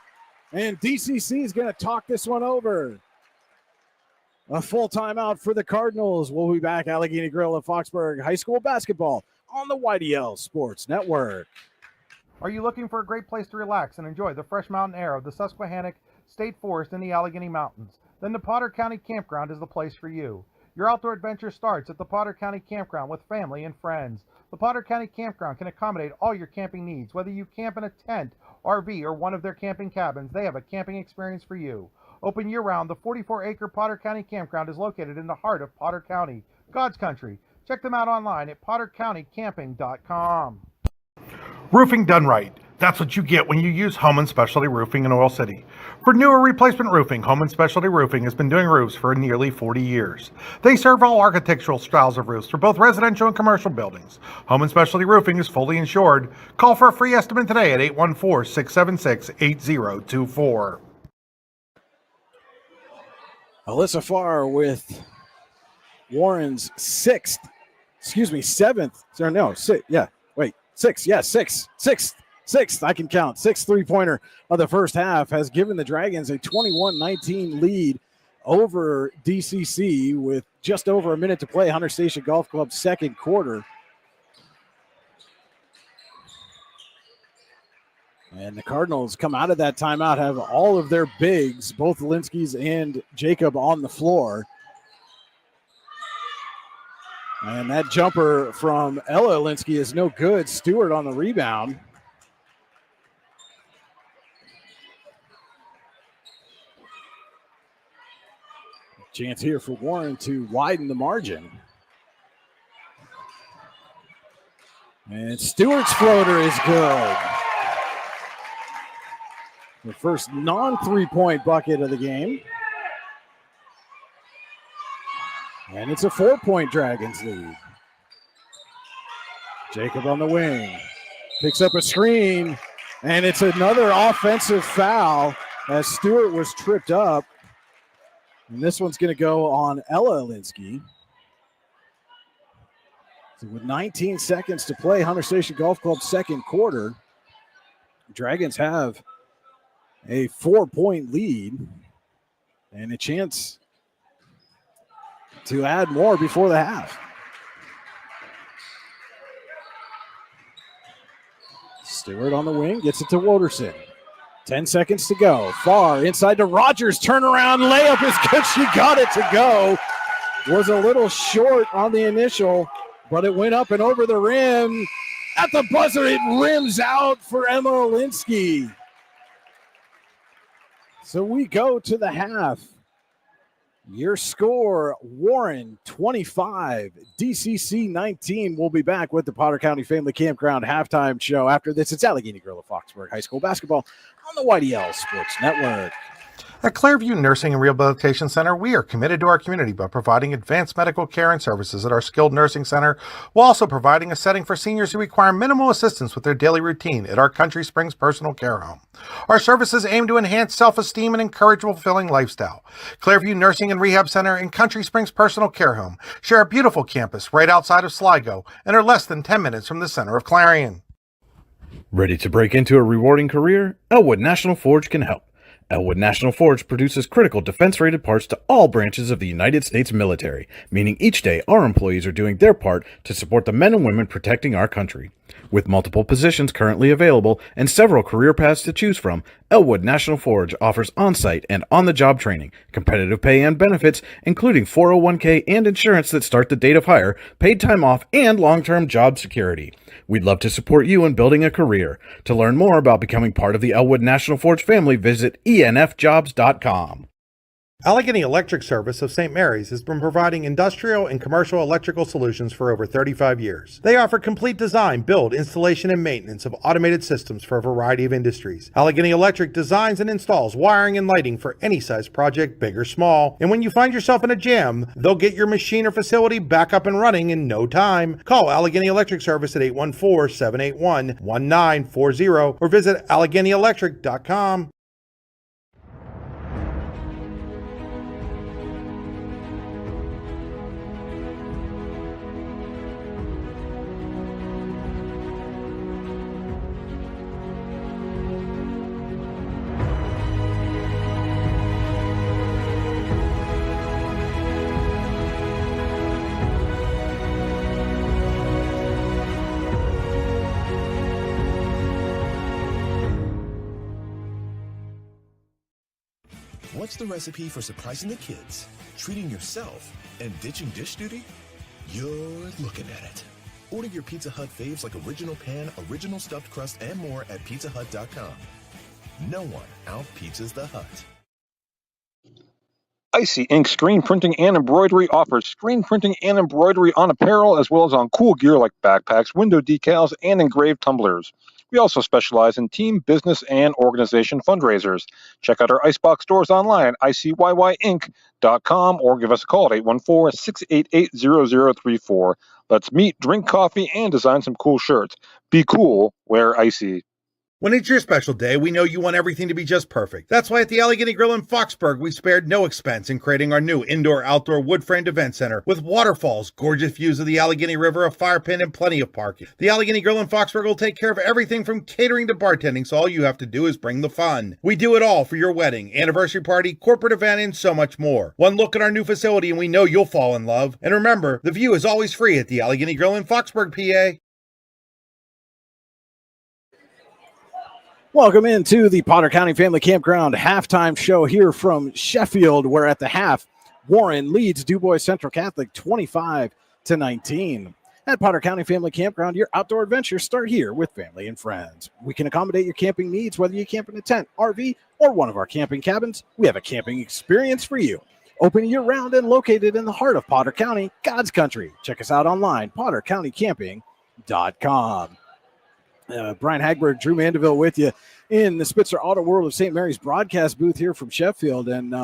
And DCC is going to talk this one over. A full timeout for the Cardinals. We'll be back. Allegheny Grill at Foxburg High School basketball on the YDL Sports Network. Are you looking for a great place to relax and enjoy the fresh mountain air of the Susquehannock State Forest in the Allegheny Mountains? Then the Potter County Campground is the place for you. Your outdoor adventure starts at the Potter County Campground with family and friends. The Potter County Campground can accommodate all your camping needs. Whether you camp in a tent, RV, or one of their camping cabins, they have a camping experience for you. Open year-round, the 44-acre Potter County Campground is located in the heart of Potter County, God's country. Check them out online at pottercountycamping.com. Roofing done right. That's what you get when you use Home & Specialty Roofing in Oil City. For new or replacement roofing, Home & Specialty Roofing has been doing roofs for nearly 40 years. They serve all architectural styles of roofs for both residential and commercial buildings. Home & Specialty Roofing is fully insured. Call for a free estimate today at 814-676-8024. Alyssa Farr with Warren's sixth. I can count. Sixth three-pointer of the first half has given the Dragons a 21-19 lead over DCC with just over a minute to play. Hunter Station Golf Club second quarter. And the Cardinals come out of that timeout, have all of their bigs, both Linsky's and Jacob, on the floor. And that jumper from Ella Linsky is no good. Stewart on the rebound. Chance here for Warren to widen the margin. And Stewart's floater is good. The first non-three-point bucket of the game. And it's a 4-point Dragons lead. Jacob on the wing. Picks up a screen. And it's another offensive foul as Stewart was tripped up. And this one's going to go on Ella Linsky. So with 19 seconds to play, Hunter Station Golf Club second quarter. Dragons have a 4-point lead and a chance to add more before the half. Stewart on the wing, gets it to Woderson. 10 seconds to go. Far inside to Rogers. Turnaround layup is good. She got it to go. Was a little short on the initial, but it went up and over the rim. At the buzzer, it rims out for Emma Linsky. So we go to the half. Your score, Warren 25, DCC 19. We'll be back with the Potter County Family Campground halftime show. After this, it's Allegheny Grill of Foxburg High School basketball on the YDL Sports Network. At Clairview Nursing and Rehabilitation Center, we are committed to our community by providing advanced medical care and services at our skilled nursing center, while also providing a setting for seniors who require minimal assistance with their daily routine at our Country Springs Personal Care Home. Our services aim to enhance self-esteem and encourage a fulfilling lifestyle. Clairview Nursing and Rehab Center and Country Springs Personal Care Home share a beautiful campus right outside of Sligo and are less than 10 minutes from the center of Clarion. Ready to break into a rewarding career? Elwood National Forge can help. Elwood National Forge produces critical defense-rated parts to all branches of the United States military, meaning each day our employees are doing their part to support the men and women protecting our country. With multiple positions currently available and several career paths to choose from, Elwood National Forge offers on-site and on-the-job training, competitive pay and benefits, including 401k and insurance that start the date of hire, paid time off, and long-term job security. We'd love to support you in building a career. To learn more about becoming part of the Elwood National Forge family, visit enfjobs.com. Allegheny Electric Service of St. Mary's has been providing industrial and commercial electrical solutions for over 35 years. They offer complete design, build, installation, and maintenance of automated systems for a variety of industries. Allegheny Electric designs and installs wiring and lighting for any size project, big or small. And when you find yourself in a jam, they'll get your machine or facility back up and running in no time. Call Allegheny Electric Service at 814-781-1940 or visit AlleghenyElectric.com. What's the recipe for surprising the kids, treating yourself, and ditching dish duty? You're looking at it. Order your Pizza Hut faves like original pan, original stuffed crust, and more at pizzahut.com. No one out-pizzas the Hut. Icy Ink Screen Printing and Embroidery offers screen printing and embroidery on apparel as well as on cool gear like backpacks, window decals, and engraved tumblers. We also specialize in team, business, and organization fundraisers. Check out our Icebox stores online at icyync.com or give us a call at 814-688-0034. Let's meet, drink coffee, and design some cool shirts. Be cool, wear Icy. When it's your special day, we know you want everything to be just perfect. That's why at the Allegheny Grill in Foxburg, we spared no expense in creating our new indoor-outdoor wood-framed event center with waterfalls, gorgeous views of the Allegheny River, a fire pit, and plenty of parking. The Allegheny Grill in Foxburg will take care of everything from catering to bartending, so all you have to do is bring the fun. We do it all for your wedding, anniversary party, corporate event, and so much more. One look at our new facility and we know you'll fall in love. And remember, the view is always free at the Allegheny Grill in Foxburg, PA. Welcome into the Potter County Family Campground halftime show here from Sheffield, where at the half, Warren leads DuBois Central Catholic 25-19. At Potter County Family Campground, your outdoor adventures start here with family and friends. We can accommodate your camping needs, whether you camp in a tent, RV, or one of our camping cabins. We have a camping experience for you. Open year-round and located in the heart of Potter County, God's country. Check us out online, pottercountycamping.com. Brian Hagberg, Drew Mandeville with you in the Spitzer Auto World of St. Mary's broadcast booth here from Sheffield. And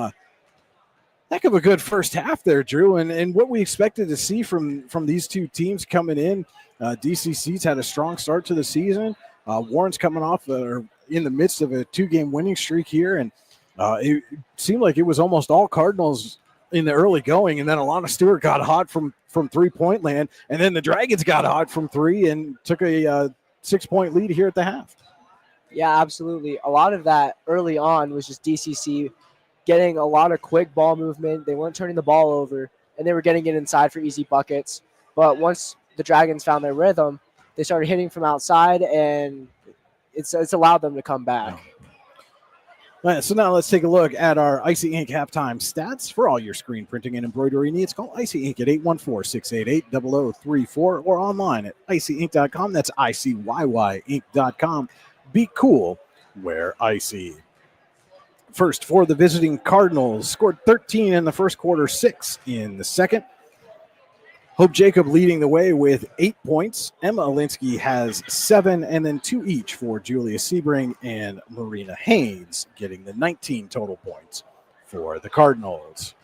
heck of a good first half there, Drew. And what we expected to see from these two teams coming in. DCC's had a strong start to the season. Warren's coming off in the midst of a 2-game winning streak here. And it seemed like it was almost all Cardinals in the early going. And then Alana Stewart got hot from 3-point land. And then the Dragons got hot from 3 and took a 6-point lead here at the half. Yeah, absolutely. A lot of that early on was just DCC getting a lot of quick ball movement. They weren't turning the ball over, and they were getting it inside for easy buckets. But once the Dragons found their rhythm, they started hitting from outside, and it's allowed them to come back. All right, so now let's take a look at our Icy Ink halftime stats for all your screen printing and embroidery needs. Call Icy Ink at 814-688-0034 or online at icyink.com. That's icyync.com. Be cool, wear Icy. First for the visiting Cardinals, scored 13 in the first quarter, 6 in the second. Hope Jacob leading the way with 8 points. Emma Alinsky has 7, and then 2 each for Julia Sebring and Marina Haynes, getting the 19 total points for the Cardinals.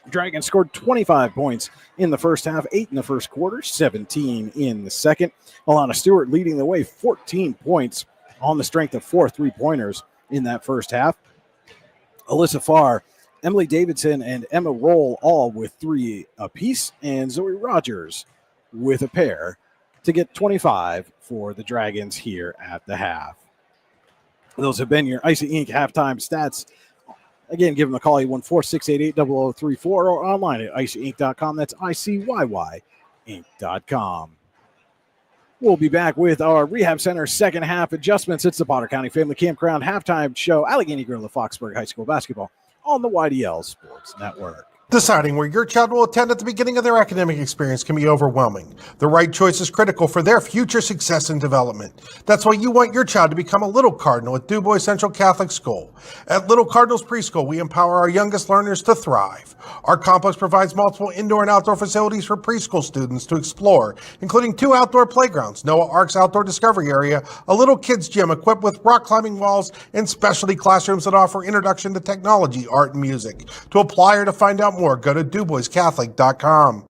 Dragons scored 25 points in the first half, 8 in the first quarter, 17 in the second. Alana Stewart leading the way, 14 points on the strength of 4 3-pointers in that first half. Alyssa Farr, Emily Davidson, and Emma Roll all with 3 apiece, and Zoe Rogers with a pair to get 25 for the Dragons here at the half. Those have been your Icy Ink halftime stats. Again, give them a call, 814-688-0034, or online at icyync.com. That's icyync.com. We'll be back with our Rehab Center second half adjustments. It's the Potter County Family Campground halftime show, Allegheny Grill of Foxburg High School basketball on the YDL Sports Network. Deciding where your child will attend at the beginning of their academic experience can be overwhelming. The right choice is critical for their future success and development. That's why you want your child to become a Little Cardinal at DuBois Central Catholic School. At Little Cardinals Preschool, we empower our youngest learners to thrive. Our complex provides multiple indoor and outdoor facilities for preschool students to explore, including 2 outdoor playgrounds, Noah Ark's Outdoor Discovery Area, a little kids gym equipped with rock climbing walls, and specialty classrooms that offer introduction to technology, art, and music. To apply or to find out more, go to DuBoisCatholic.com.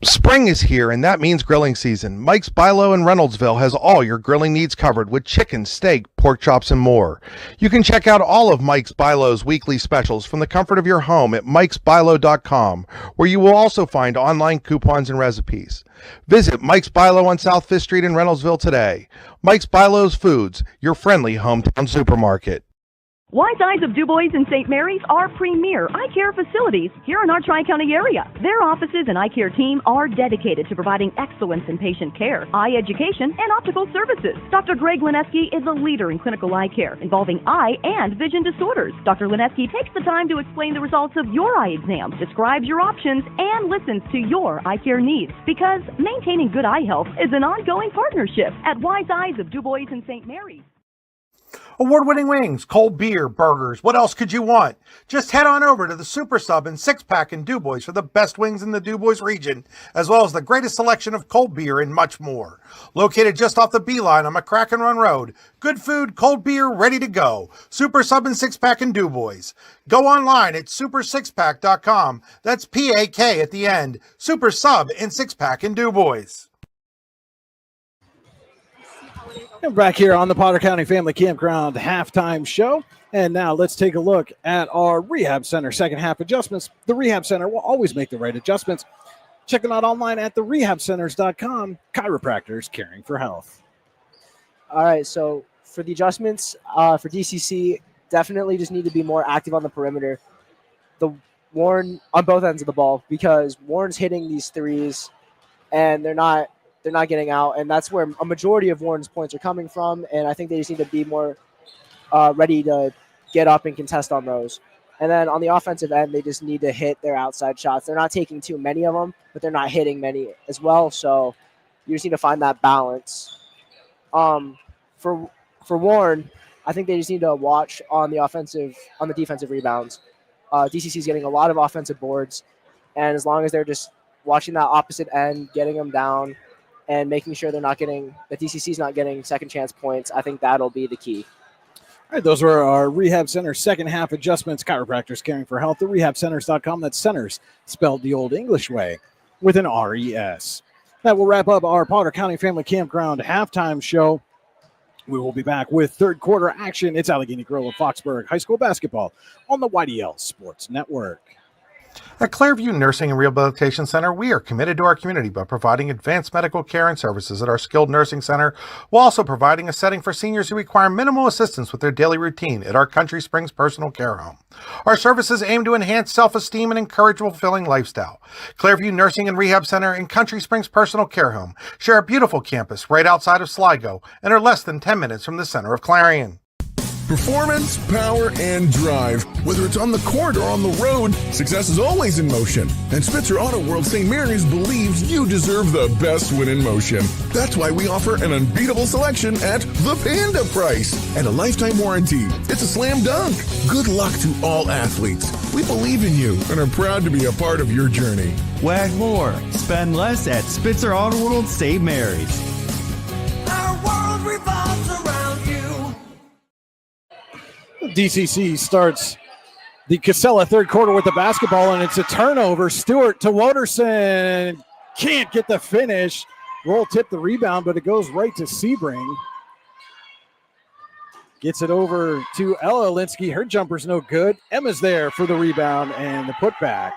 Spring is here, and that means grilling season. Mike's Bilo in Reynoldsville has all your grilling needs covered with chicken, steak, pork chops, and more. You can check out all of Mike's Bilo's weekly specials from the comfort of your home at mikesbilo.com, where you will also find online coupons and recipes. Visit Mike's Bilo on South 5th Street in Reynoldsville today. Mike's Bilo's Foods, your friendly hometown supermarket. Wise Eyes of DuBois and St. Mary's are premier eye care facilities here in our Tri-County area. Their offices and eye care team are dedicated to providing excellence in patient care, eye education, and optical services. Dr. Greg Lineski is a leader in clinical eye care involving eye and vision disorders. Dr. Lineski takes the time to explain the results of your eye exam, describes your options, and listens to your eye care needs. Because maintaining good eye health is an ongoing partnership at Wise Eyes of DuBois and St. Mary's. Award-winning wings, cold beer, burgers. What else could you want? Just head on over to the Super Sub and 6-Pack in DuBois for the best wings in the DuBois region, as well as the greatest selection of cold beer and much more. Located just off the Beeline on McCracken Run Road. Good food, cold beer, ready to go. Super Sub and 6-Pack in DuBois. Go online at super6pack.com. That's P-A-K at the end. Super Sub and 6-Pack in DuBois. And back here on the Potter County Family Campground halftime show. And now let's take a look at our Rehab Center second half adjustments. The Rehab Center will always make the right adjustments. Check them out online at therehabcenters.com. Chiropractors caring for health. All right, so for the adjustments for DCC, definitely just need to be more active on the perimeter. The Warren on both ends of the ball, because Warren's hitting these threes and they're not getting out, and that's where a majority of Warren's points are coming from, and I think they just need to be more ready to get up and contest on those. And then on the offensive end, they just need to hit their outside shots. They're not taking too many of them, but they're not hitting many as well, so you just need to find that balance. For Warren, I think they just need to watch on the defensive rebounds. DCC is getting a lot of offensive boards, and as long as they're just watching that opposite end, getting them down, and making sure the DCC is not getting second chance points, I think that'll be the key. All right, those were our Rehab Center second half adjustments. Chiropractors caring for health. TheRehabCenters.com. That's centers spelled the old English way with an R-E-S. That will wrap up our Potter County Family Campground halftime show. We will be back with third quarter action. It's Allegheny Grill of Foxburg High School basketball on the YDL Sports Network. At Clairview Nursing and Rehabilitation Center, we are committed to our community by providing advanced medical care and services at our skilled nursing center, while also providing a setting for seniors who require minimal assistance with their daily routine at our Country Springs Personal Care Home. Our services aim to enhance self-esteem and encourage a fulfilling lifestyle. Clairview Nursing and Rehab Center and Country Springs Personal Care Home share a beautiful campus right outside of Sligo and are less than 10 minutes from the center of Clarion. Performance, power, and drive. Whether it's on the court or on the road, success is always in motion. And Spitzer Auto World St. Mary's believes you deserve the best win in motion. That's why we offer an unbeatable selection at the Panda price and a lifetime warranty. It's a slam dunk. Good luck to all athletes. We believe in you and are proud to be a part of your journey. Wag more, spend less at Spitzer Auto World St. Mary's. Our world revolves around you. DCC starts the Casella third quarter with the basketball, and it's a turnover. Stewart to Woderson. Can't get the finish. Roll tip the rebound, but it goes right to Sebring. Gets it over to Ella Linsky. Her jumper's no good. Emma's there for the rebound and the putback.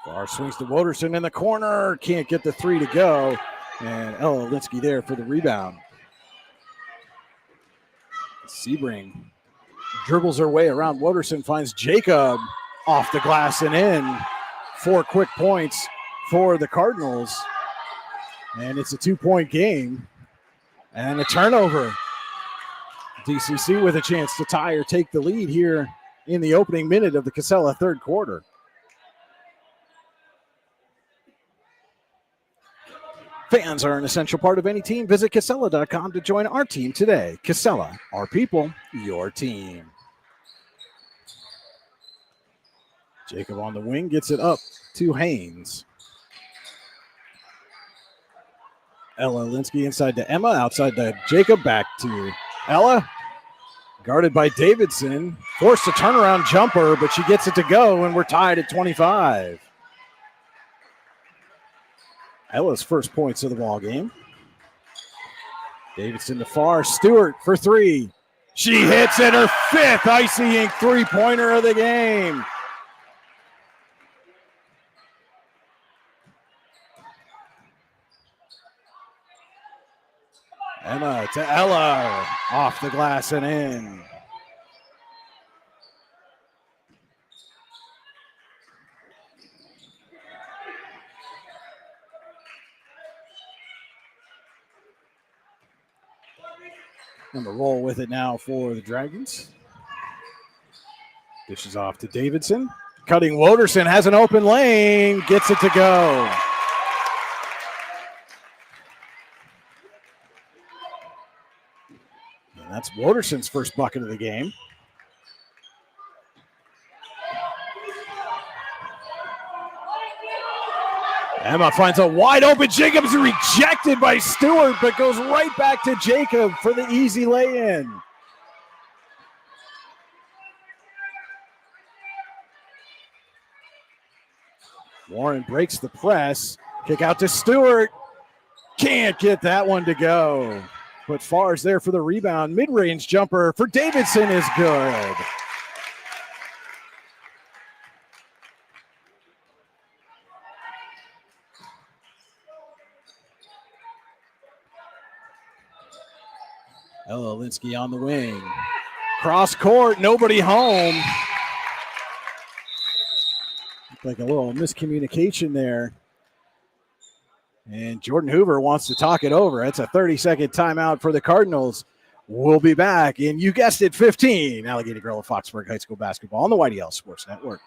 Barr swings to Woderson in the corner. Can't get the three to go. And Ella Linsky there for the rebound. Sebring dribbles her way around Woderson, finds Jacob off the glass and in. 4 quick points for the Cardinals. And it's a 2-point game and a turnover. DCC with a chance to tie or take the lead here in the opening minute of the Casella third quarter. Fans are an essential part of any team. Visit Casella.com to join our team today. Casella, our people, your team. Jacob on the wing gets it up to Haynes. Ella Linsky inside to Emma, outside to Jacob, back to Ella. Guarded by Davidson. Forced a turnaround jumper, but she gets it to go, and we're tied at 25. Ella's first points of the ball game. Davidson to far. Stewart for three. She hits it, her fifth Icy Ink three-pointer of the game. Emma to Ella. Off the glass and in. And the roll with it now for the Dragons. Dishes off to Davidson. Cutting Woderson has an open lane. Gets it to go. And that's Woderson's first bucket of the game. Emma finds a wide open. Jacobs rejected by Stewart, but goes right back to Jacob for the easy lay-in. Warren breaks the press. Kick out to Stewart. Can't get that one to go. But Farr's there for the rebound. Mid-range jumper for Davidson is good. Ella Linsky on the wing. Cross court, nobody home. Like a little miscommunication there. And Jordan Hoover wants to talk it over. It's a 30-second timeout for the Cardinals. We'll be back in, you guessed it, 15. Allegheny Grill of Foxburg High School basketball on the YDL Sports Network.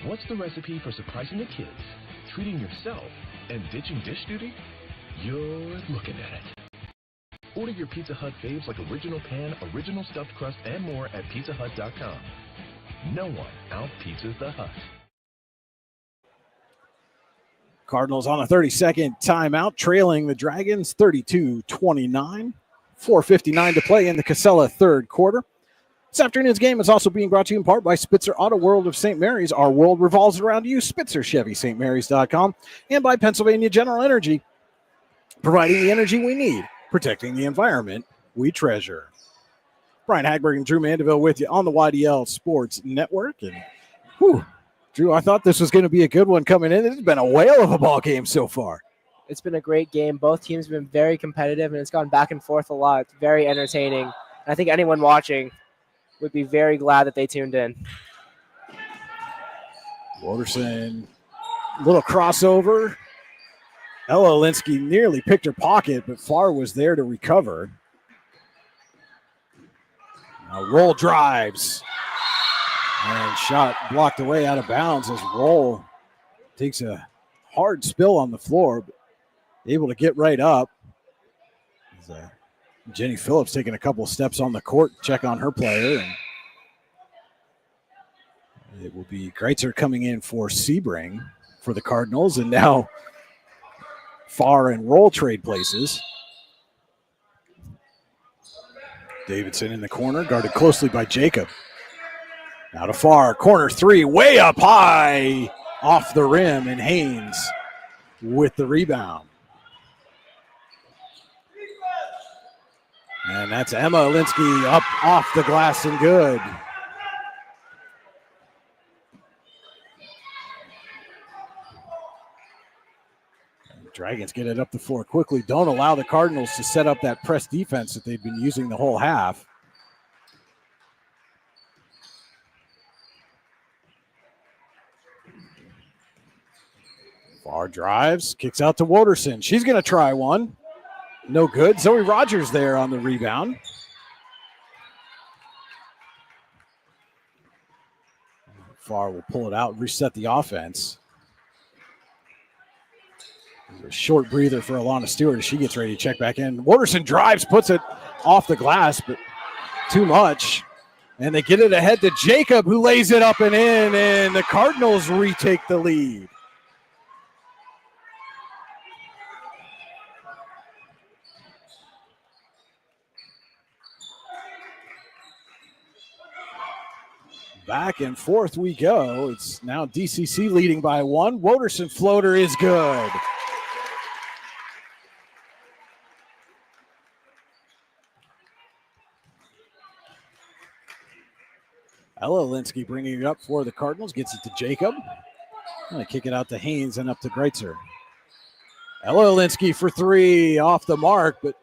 What's the recipe for surprising the kids, treating yourself, and ditching dish duty? You're looking at it. Order your Pizza Hut faves like original pan, original stuffed crust, and more at pizzahut.com. No one out-pizzas the Hut. Cardinals on a 30-second timeout, trailing the Dragons 32-29. 4:59 to play in the Casella third quarter. This afternoon's game is also being brought to you in part by Spitzer Auto World of St. Mary's. Our world revolves around you. SpitzerChevyStMarys.com. And by Pennsylvania General Energy, providing the energy we need, protecting the environment we treasure. Brian Hagberg and Drew Mandeville with you on the YDL Sports Network. And Drew, I thought this was going to be a good one coming in. It's been a whale of a ball game so far. It's been a great game. Both teams have been very competitive, and it's gone back and forth a lot. It's very entertaining. And I think anyone watching would be very glad that they tuned in. Woderson, little crossover. Ella Linsky nearly picked her pocket, but Farr was there to recover. Now Roll drives. And shot blocked away out of bounds as Roll takes a hard spill on the floor, but able to get right up. Jenny Phillips taking a couple of steps on the court, check on her player. And it will be Greitzer coming in for Sebring for the Cardinals. And now Farr and Roll trade places. Davidson in the corner, guarded closely by Jacob. Now to Farr, corner three, way up high, off the rim, and Haynes with the rebound. And that's Emma Linsky up off the glass and good. Dragons get it up the floor quickly. Don't allow the Cardinals to set up that press defense that they've been using the whole half. Farr drives, kicks out to Woderson. She's going to try one. No good. Zoe Rogers there on the rebound. Farr will pull it out, reset the offense. A short breather for Alana Stewart as she gets ready to check back in. Woderson drives, puts it off the glass, but too much. And they get it ahead to Jacob, who lays it up and in, and the Cardinals retake the lead. Back and forth we go. It's now DCC leading by 1. Woderson floater is good. Ella Linsky bringing it up for the Cardinals. Gets it to Jacob. Going to kick it out to Haynes and up to Greitzer. Ella Linsky for 3. Off the mark, but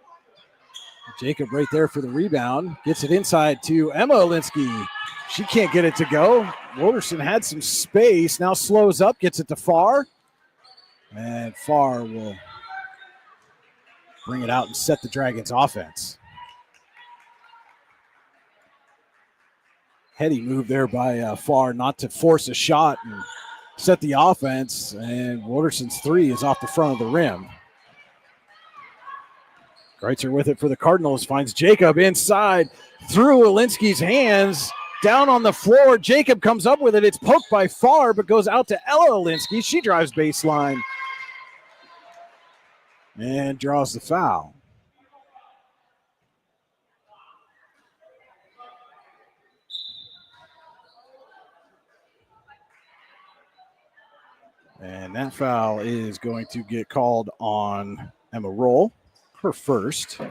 Jacob right there for the rebound. Gets it inside to Emma Linsky. She can't get it to go. Woderson had some space. Now slows up. Gets it to Farr. And Farr will bring it out and set the Dragons' offense. Heady move there by Farr not to force a shot and set the offense. And Woderson's 3 is off the front of the rim. Greitzer with it for the Cardinals. Finds Jacob inside. Through Alinsky's hands. Down on the floor. Jacob comes up with it. It's poked by Farr, but goes out to Ella Alinsky. She drives baseline and draws the foul. And that foul is going to get called on Emma Roll, her first.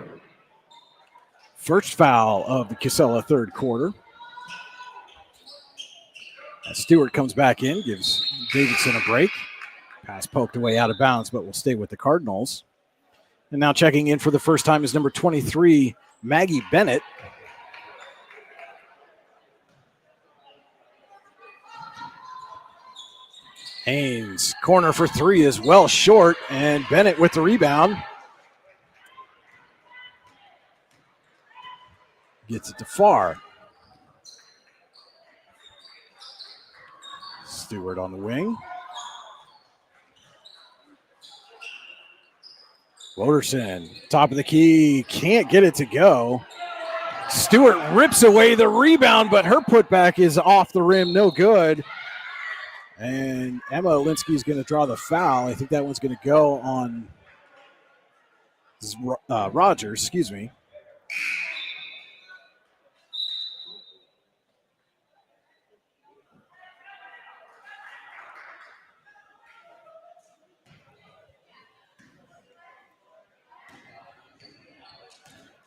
First foul of the Casella third quarter. As Stewart comes back in, gives Davidson a break. Pass poked away out of bounds, but will stay with the Cardinals. And now checking in for the first time is number 23, Maggie Bennett. Haynes, corner for 3 is well short, and Bennett with the rebound. Gets it to Farr. Stewart on the wing. Woderson, top of the key, can't get it to go. Stewart rips away the rebound, but her putback is off the rim, no good. And Emma Alinsky is going to draw the foul. I think that one's going to go on Rogers, excuse me.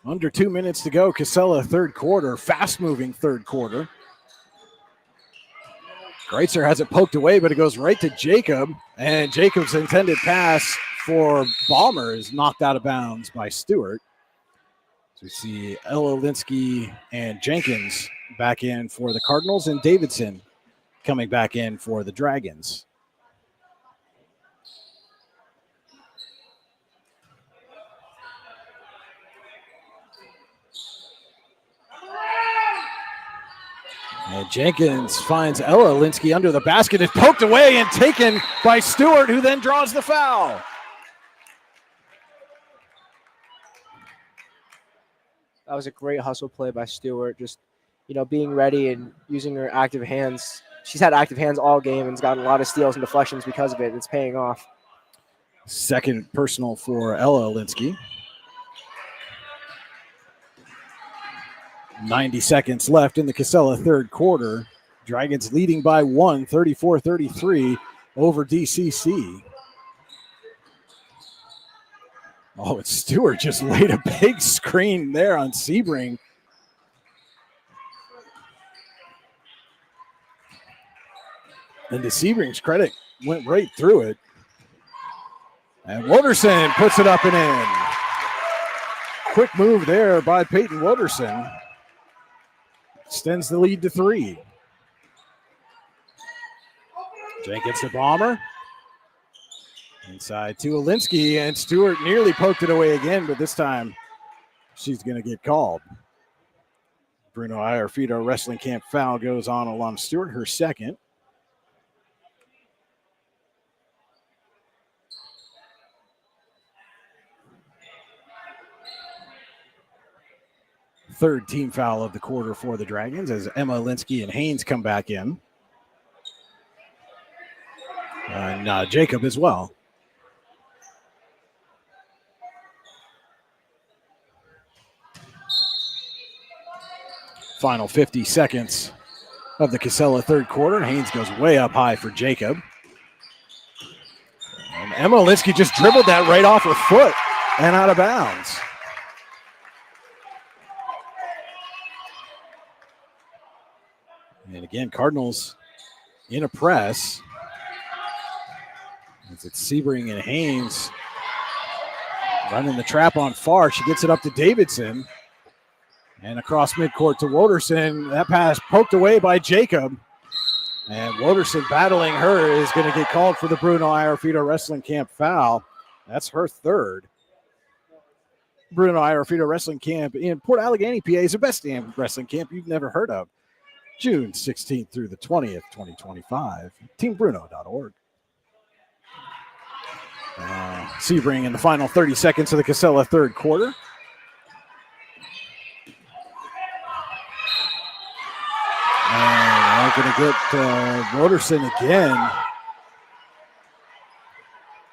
Under 2 minutes to go. Casella third quarter, fast-moving third quarter. Greitzer has it poked away, but it goes right to Jacob. And Jacob's intended pass for Balmer is knocked out of bounds by Stewart. So we see Ella Linsky and Jenkins back in for the Cardinals, and Davidson coming back in for the Dragons. And Jenkins finds Ella Linsky under the basket. It's poked away and taken by Stewart, who then draws the foul. That was a great hustle play by Stewart. Just, being ready and using her active hands. She's had active hands all game and has gotten a lot of steals and deflections because of it. It's paying off. Second personal for Ella Linsky. 90 seconds left in the Casella third quarter. Dragons leading by 1, 34-33 over DCC. Oh, and Stewart just laid a big screen there on Sebring. And to Sebring's credit, went right through it. And Woderson puts it up and in. Quick move there by Peyton Woderson. Extends the lead to 3. Jenkins the Bomber. Inside to Alinsky, and Stewart nearly poked it away again, but this time she's going to get called. Bruno Iorfito wrestling camp foul goes on Alana Stewart, her second. Third team foul of the quarter for the Dragons as Emma Alinsky and Haynes come back in. And Jacob as well. Final 50 seconds of the Casella third quarter. Haynes goes way up high for Jacob. And Emma Alinsky just dribbled that right off her foot and out of bounds. And again, Cardinals in a press. It's Sebring and Haynes running the trap on far. She gets it up to Davidson. And across midcourt to Woderson. That pass poked away by Jacob. And Woderson battling her is going to get called for the Bruno Iorfito Wrestling Camp foul. That's her third. Bruno Iorfito Wrestling Camp in Port Allegany, PA is the best damn wrestling camp you've never heard of. June 16th through the 20th, 2025. TeamBruno.org. Sebring in the final 30 seconds of the Casella third quarter. And they're going to get Woderson again.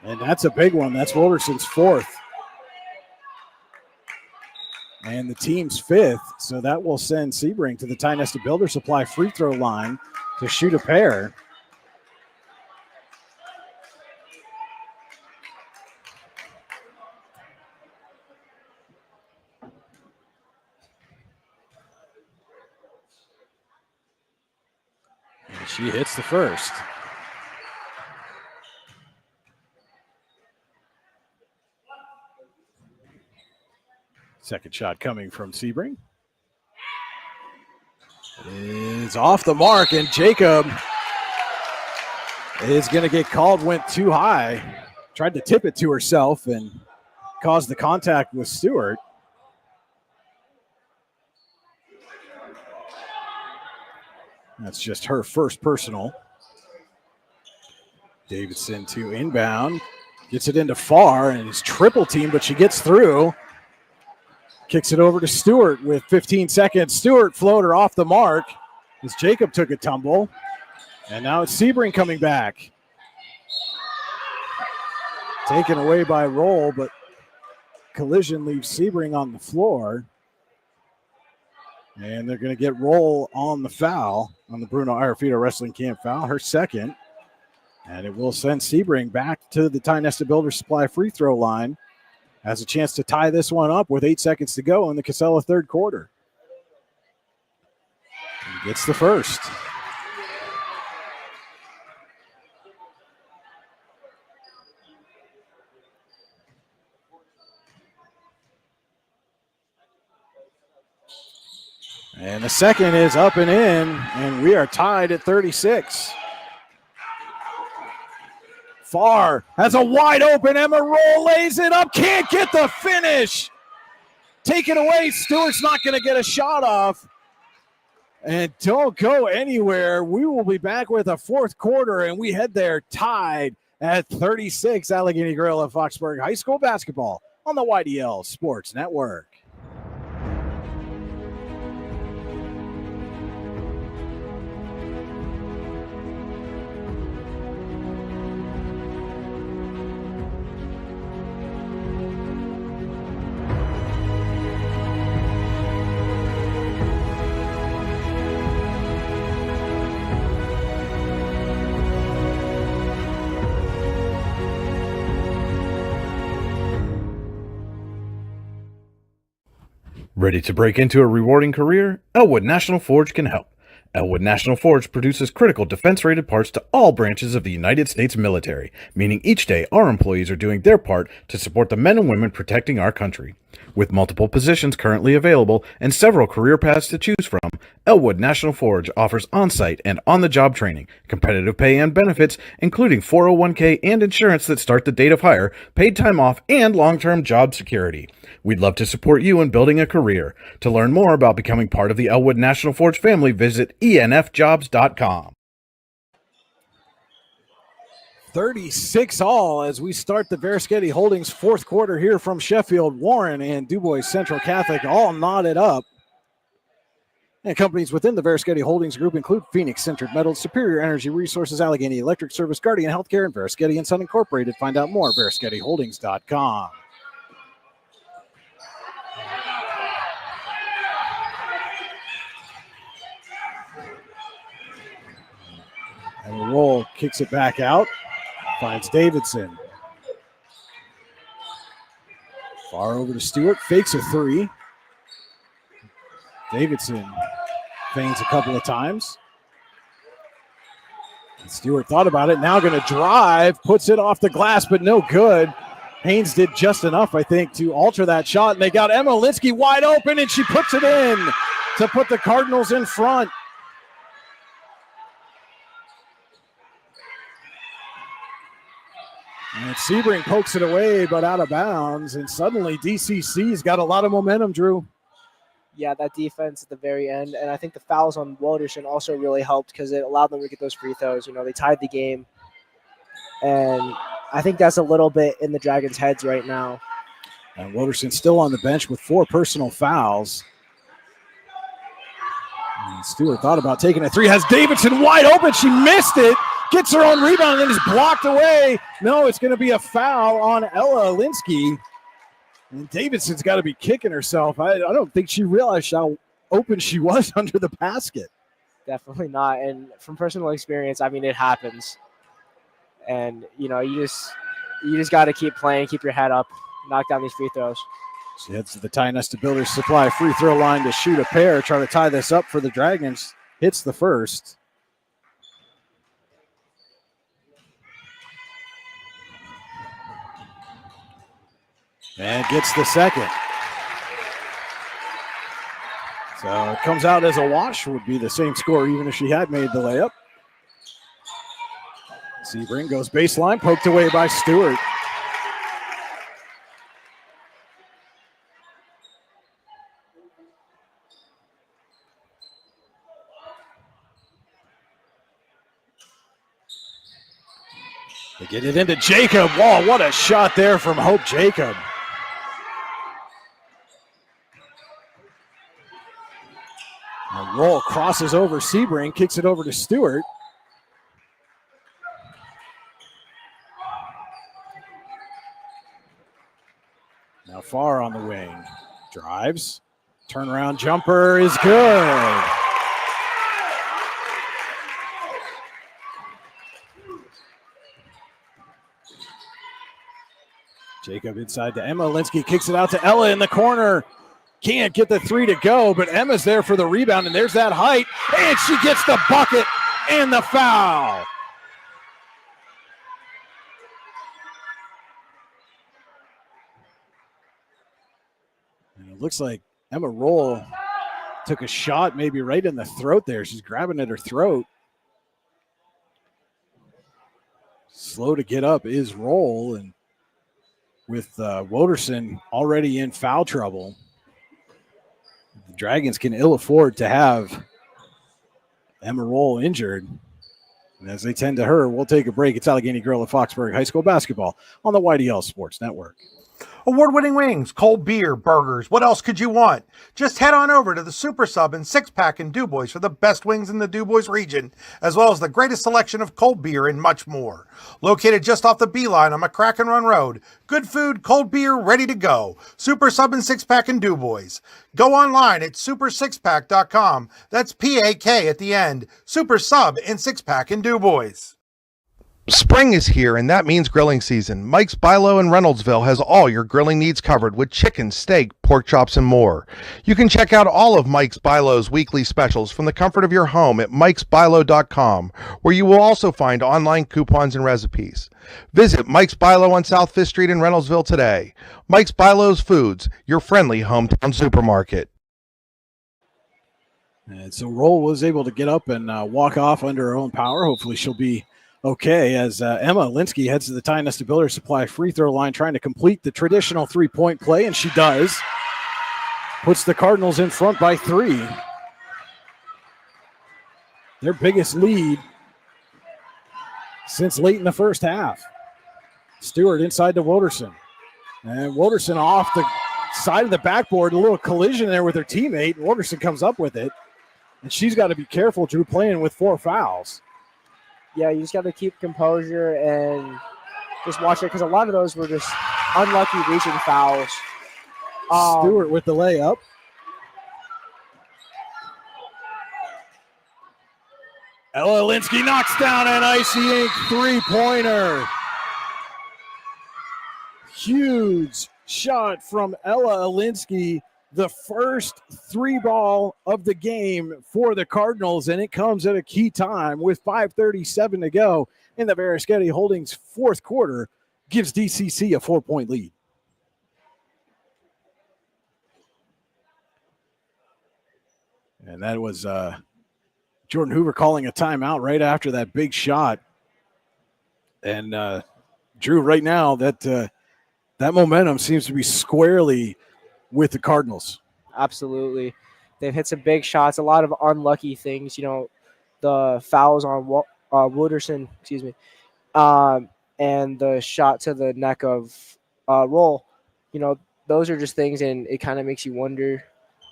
And that's a big one. That's Woderson's fourth. And the team's fifth. So that will send Sebring to the Ty Nesta Builder Supply free throw line to shoot a pair. And she hits the first. Second shot coming from Sebring. It's off the mark, and Jacob is going to get called, went too high. Tried to tip it to herself and caused the contact with Stewart. That's just her first personal. Davidson to inbound. Gets it into far, and it's triple team, but she gets through. Kicks it over to Stewart with 15 seconds. Stewart floater off the mark as Jacob took a tumble. And now it's Sebring coming back. Taken away by Roll, but collision leaves Sebring on the floor. And they're going to get Roll on the foul, on the Bruno Iorfito Wrestling Camp foul, her second. And it will send Sebring back to the Ty Nesta Builder Supply free throw line. Has a chance to tie this one up with 8 seconds to go in the Casella third quarter. He gets the first. And the second is up and in, and we are tied at 36. Farr has a wide open. Emma Roll lays it up. Can't get the finish. Taken away. Stewart's not going to get a shot off. And don't go anywhere. We will be back with a fourth quarter, and we head there tied at 36. Allegheny Grill at Foxburg High School basketball on the YDL Sports Network. Ready to break into a rewarding career? Elwood National Forge can help. Elwood National Forge produces critical defense-rated parts to all branches of the United States military, meaning each day our employees are doing their part to support the men and women protecting our country. With multiple positions currently available and several career paths to choose from, Elwood National Forge offers on-site and on-the-job training, competitive pay and benefits, including 401k and insurance that start the date of hire, paid time off, and long-term job security. We'd love to support you in building a career. To learn more about becoming part of the Elwood National Forge family, visit enfjobs.com. 36-all as we start the Veriskety Holdings fourth quarter here from Sheffield. Warren and DuBois Central Catholic all knotted up. And companies within the Veriskety Holdings Group include Phoenix Centered Metals, Superior Energy Resources, Allegheny Electric Service, Guardian Healthcare, and Veriskety & Son Incorporated. Find out more at VerisketyHoldings.com. And the roll kicks it back out. Finds Davidson. Far over to Stewart. Fakes a three. Davidson feigns a couple of times. And Stewart thought about it. Now going to drive. Puts it off the glass, but no good. Haynes did just enough, I think, to alter that shot. And they got Emma Linsky wide open, and she puts it in to put the Cardinals in front. And Sebring pokes it away, but out of bounds. And suddenly DCC's got a lot of momentum, Drew. Yeah, that defense at the very end. And I think the fouls on Woderson also really helped because it allowed them to get those free throws. You know, they tied the game. And I think that's a little bit in the Dragons' heads right now. And Woderson still on the bench with 4 personal fouls. And Stewart thought about taking a three. Has Davidson wide open. She missed it. Gets her own rebound and then is blocked away. No, it's going to be a foul on Ella Linsky. And Davidson's got to be kicking herself. I don't think she realized how open she was under the basket. Definitely not. And from personal experience, I mean, it happens. And, you know, you just got to keep playing, keep your head up, knock down these free throws. She heads to the Ty Nesta Builders Supply free throw line to shoot a pair, try to tie this up for the Dragons. Hits the first. And gets the second. So it comes out as a wash, would be the same score even if she had made the layup. Sebring goes baseline, poked away by Stewart. They get it into Jacob. Whoa, what a shot there from Hope Jacob. The roll crosses over Sebring, kicks it over to Stewart. Now Farr on the wing. Drives. Turnaround jumper is good. Jacob inside to Emma. Linsky kicks it out to Ella in the corner. Can't get the three to go, but Emma's there for the rebound, and there's that height, and she gets the bucket and the foul. And it looks like Emma Roll took a shot maybe right in the throat there. She's grabbing at her throat. Slow to get up is Roll, and with Woderson already in foul trouble, the Dragons can ill afford to have Emma Roll injured. And as they tend to her, we'll take a break. It's Allegheny Grill at Foxburg High School basketball on the YDL Sports Network. Award-winning wings, cold beer, burgers. What else could you want? Just head on over to the Super Sub and 6-Pack in DuBois for the best wings in the DuBois region, as well as the greatest selection of cold beer and much more. Located just off the B-line on McCracken Run Road. Good food, cold beer, ready to go. Super Sub and 6-Pack in DuBois. Go online at super6pack.com. That's P-A-K at the end. Super Sub and 6-Pack in DuBois. Spring is here, and that means grilling season. Mike's Bilo in Reynoldsville has all your grilling needs covered with chicken, steak, pork chops, and more. You can check out all of Mike's Bilo's weekly specials from the comfort of your home at mikesbilo.com, where you will also find online coupons and recipes. Visit Mike's Bilo on South 5th Street in Reynoldsville today. Mike's Bilo's Foods, your friendly hometown supermarket. And so Roll was able to get up and walk off under her own power. Hopefully she'll be okay as Emma Linsky heads to the Ty Nesta Builder Supply free throw line trying to complete the traditional three-point play, and she does. Puts the Cardinals in front by 3. Their biggest lead since late in the first half. Stewart inside to Woderson. And Woderson off the side of the backboard, a little collision there with her teammate. Woderson comes up with it. And she's got to be careful, Drew, playing with 4 fouls. Yeah, you just got to keep composure and just watch it because a lot of those were just unlucky reaching fouls. Stewart with the layup. Ella Linsky knocks down an Icy Ink three-pointer. Huge shot from Ella Linsky, the first 3-ball of the game for the Cardinals, and it comes at a key time with 5:37 to go in the Veriskety Holdings fourth quarter, gives DCC a 4-point lead. And that was Jordan Hoover calling a timeout right after that big shot. And Drew, right now, that momentum seems to be squarely with the Cardinals. Absolutely. They've hit some big shots, a lot of unlucky things. You know, the fouls on Wooderson, and the shot to the neck of Roll. You know, those are just things, and it kind of makes you wonder.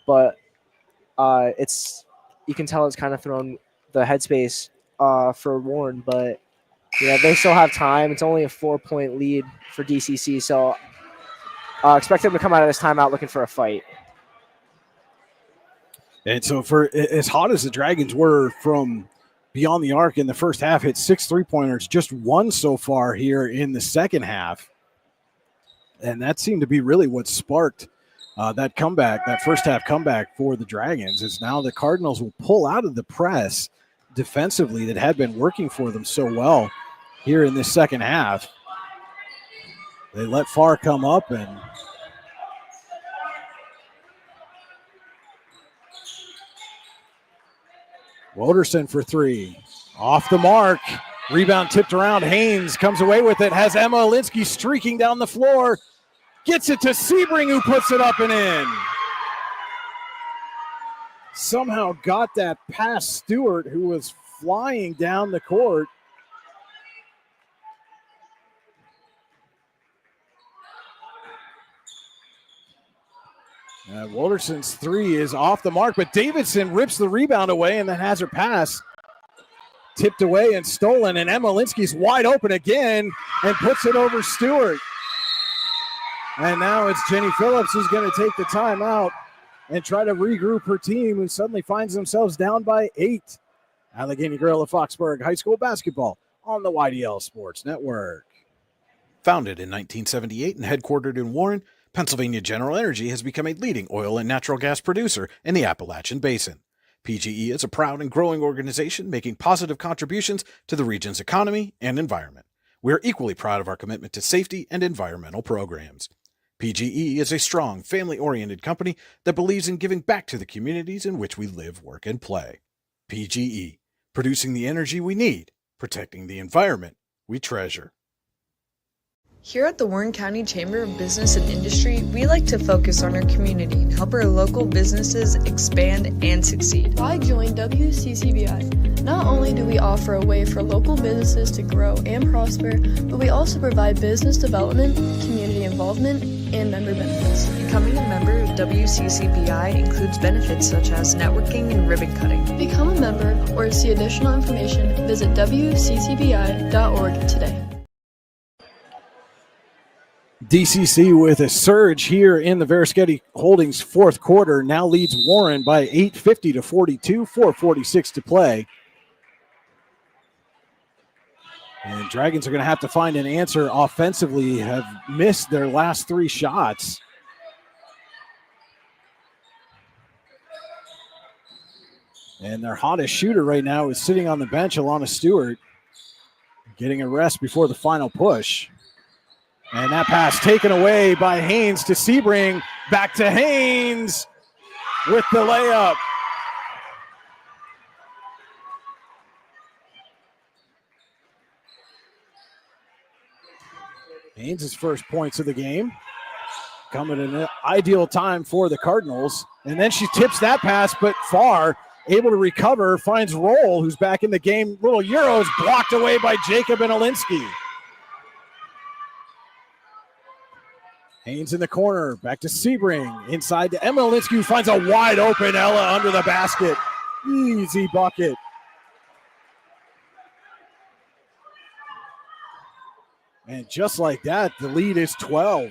But you can tell it's kind of thrown the headspace for Warren, but they still have time. It's only a 4-point lead for DCC, so expect them to come out of this timeout looking for a fight. And so for as hot as the Dragons were from beyond the arc in the first half, hit 6 3-pointers, just 1 so far here in the second half. And that seemed to be really what sparked that comeback, that first half comeback for the Dragons, is now the Cardinals will pull out of the press defensively that had been working for them so well here in this second half. They let Farr come up, and Woderson for 3. Off the mark. Rebound tipped around. Haynes comes away with it. Has Emma Linsky streaking down the floor. Gets it to Sebring, who puts it up and in. Somehow got that past Stewart, who was flying down the court. Woderson's 3 is off the mark, but Davidson rips the rebound away and then has her pass tipped away and stolen, and Emma Linsky's wide open again and puts it over Stewart. And now it's Jenny Phillips who's going to take the timeout and try to regroup her team, who suddenly finds themselves down by 8. Allegheny Gorilla Foxburg High School basketball on the YDL Sports Network. Founded in 1978 and headquartered in Warren, Pennsylvania General Energy has become a leading oil and natural gas producer in the Appalachian Basin. PGE is a proud and growing organization making positive contributions to the region's economy and environment. We are equally proud of our commitment to safety and environmental programs. PGE is a strong, family-oriented company that believes in giving back to the communities in which we live, work, and play. PGE, producing the energy we need, protecting the environment we treasure. Here at the Warren County Chamber of Business and Industry, we like to focus on our community and help our local businesses expand and succeed. I joined WCCBI. Not only do we offer a way for local businesses to grow and prosper, but we also provide business development, community involvement, and member benefits. Becoming a member of WCCBI includes benefits such as networking and ribbon cutting. Become a member or to see additional information, visit WCCBI.org today. DCC with a surge here in the Veriskety Holdings fourth quarter now leads Warren by 8, 50-42, 4:46 to play. And Dragons are going to have to find an answer offensively, have missed their last 3 shots. And their hottest shooter right now is sitting on the bench, Alana Stewart, getting a rest before the final push. And that pass taken away by Haynes to Sebring. Back to Haynes with the layup. Haynes' first points of the game. Coming in an ideal time for the Cardinals. And then she tips that pass, but far, able to recover, finds Roll, who's back in the game. Little Euros blocked away by Jacob and Alinsky. Haynes in the corner, back to Sebring, inside to Emma Alinsky, who finds a wide open Ella under the basket. Easy bucket. And just like that, the lead is 12.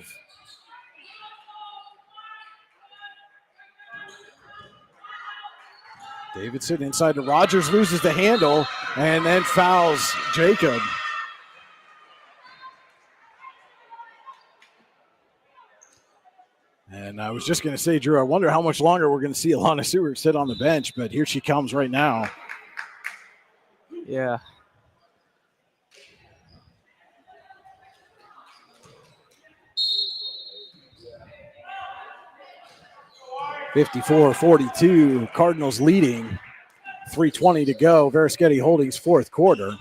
Davidson inside to Rogers, loses the handle, and then fouls Jacob. And I was just going to say, Drew, I wonder how much longer we're going to see Alana Seward sit on the bench, but here she comes right now. Yeah. (54-42), Cardinals leading. 3:20 to go. Verischetti Holdings fourth quarter.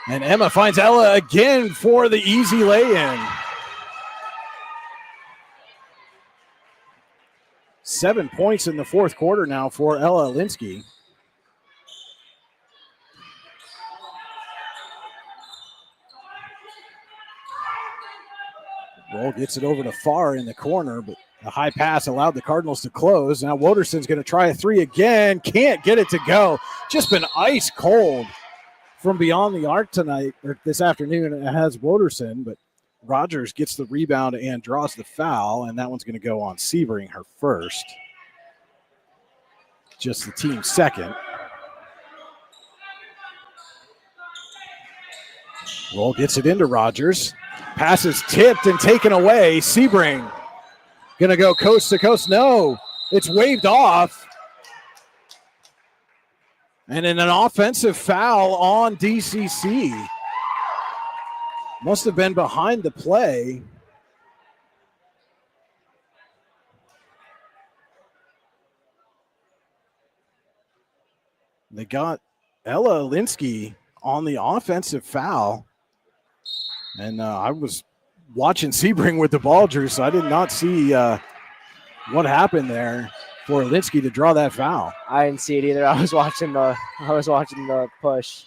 And Emma finds Ella again for the easy lay-in. 7 points in the fourth quarter now for Ella Alinsky. Roll gets it over to Farr in the corner, but the high pass allowed the Cardinals to close. Now Woderson's going to try a three again. Can't get it to go. Just been ice cold from beyond the arc tonight, or this afternoon. It has Woderson, but Rogers gets the rebound and draws the foul, and that one's going to go on Sebring, her first. Just the team's second. Roll gets it into Rogers. Pass is tipped and taken away. Sebring going to go coast to coast. No, it's waved off. And in an offensive foul on DCC. Must have been behind the play. They got Ella Alinsky on the offensive foul. And I was watching Sebring with the ball, Drew, so I did not see what happened there for Alinsky to draw that foul. I didn't see it either. I was watching the push.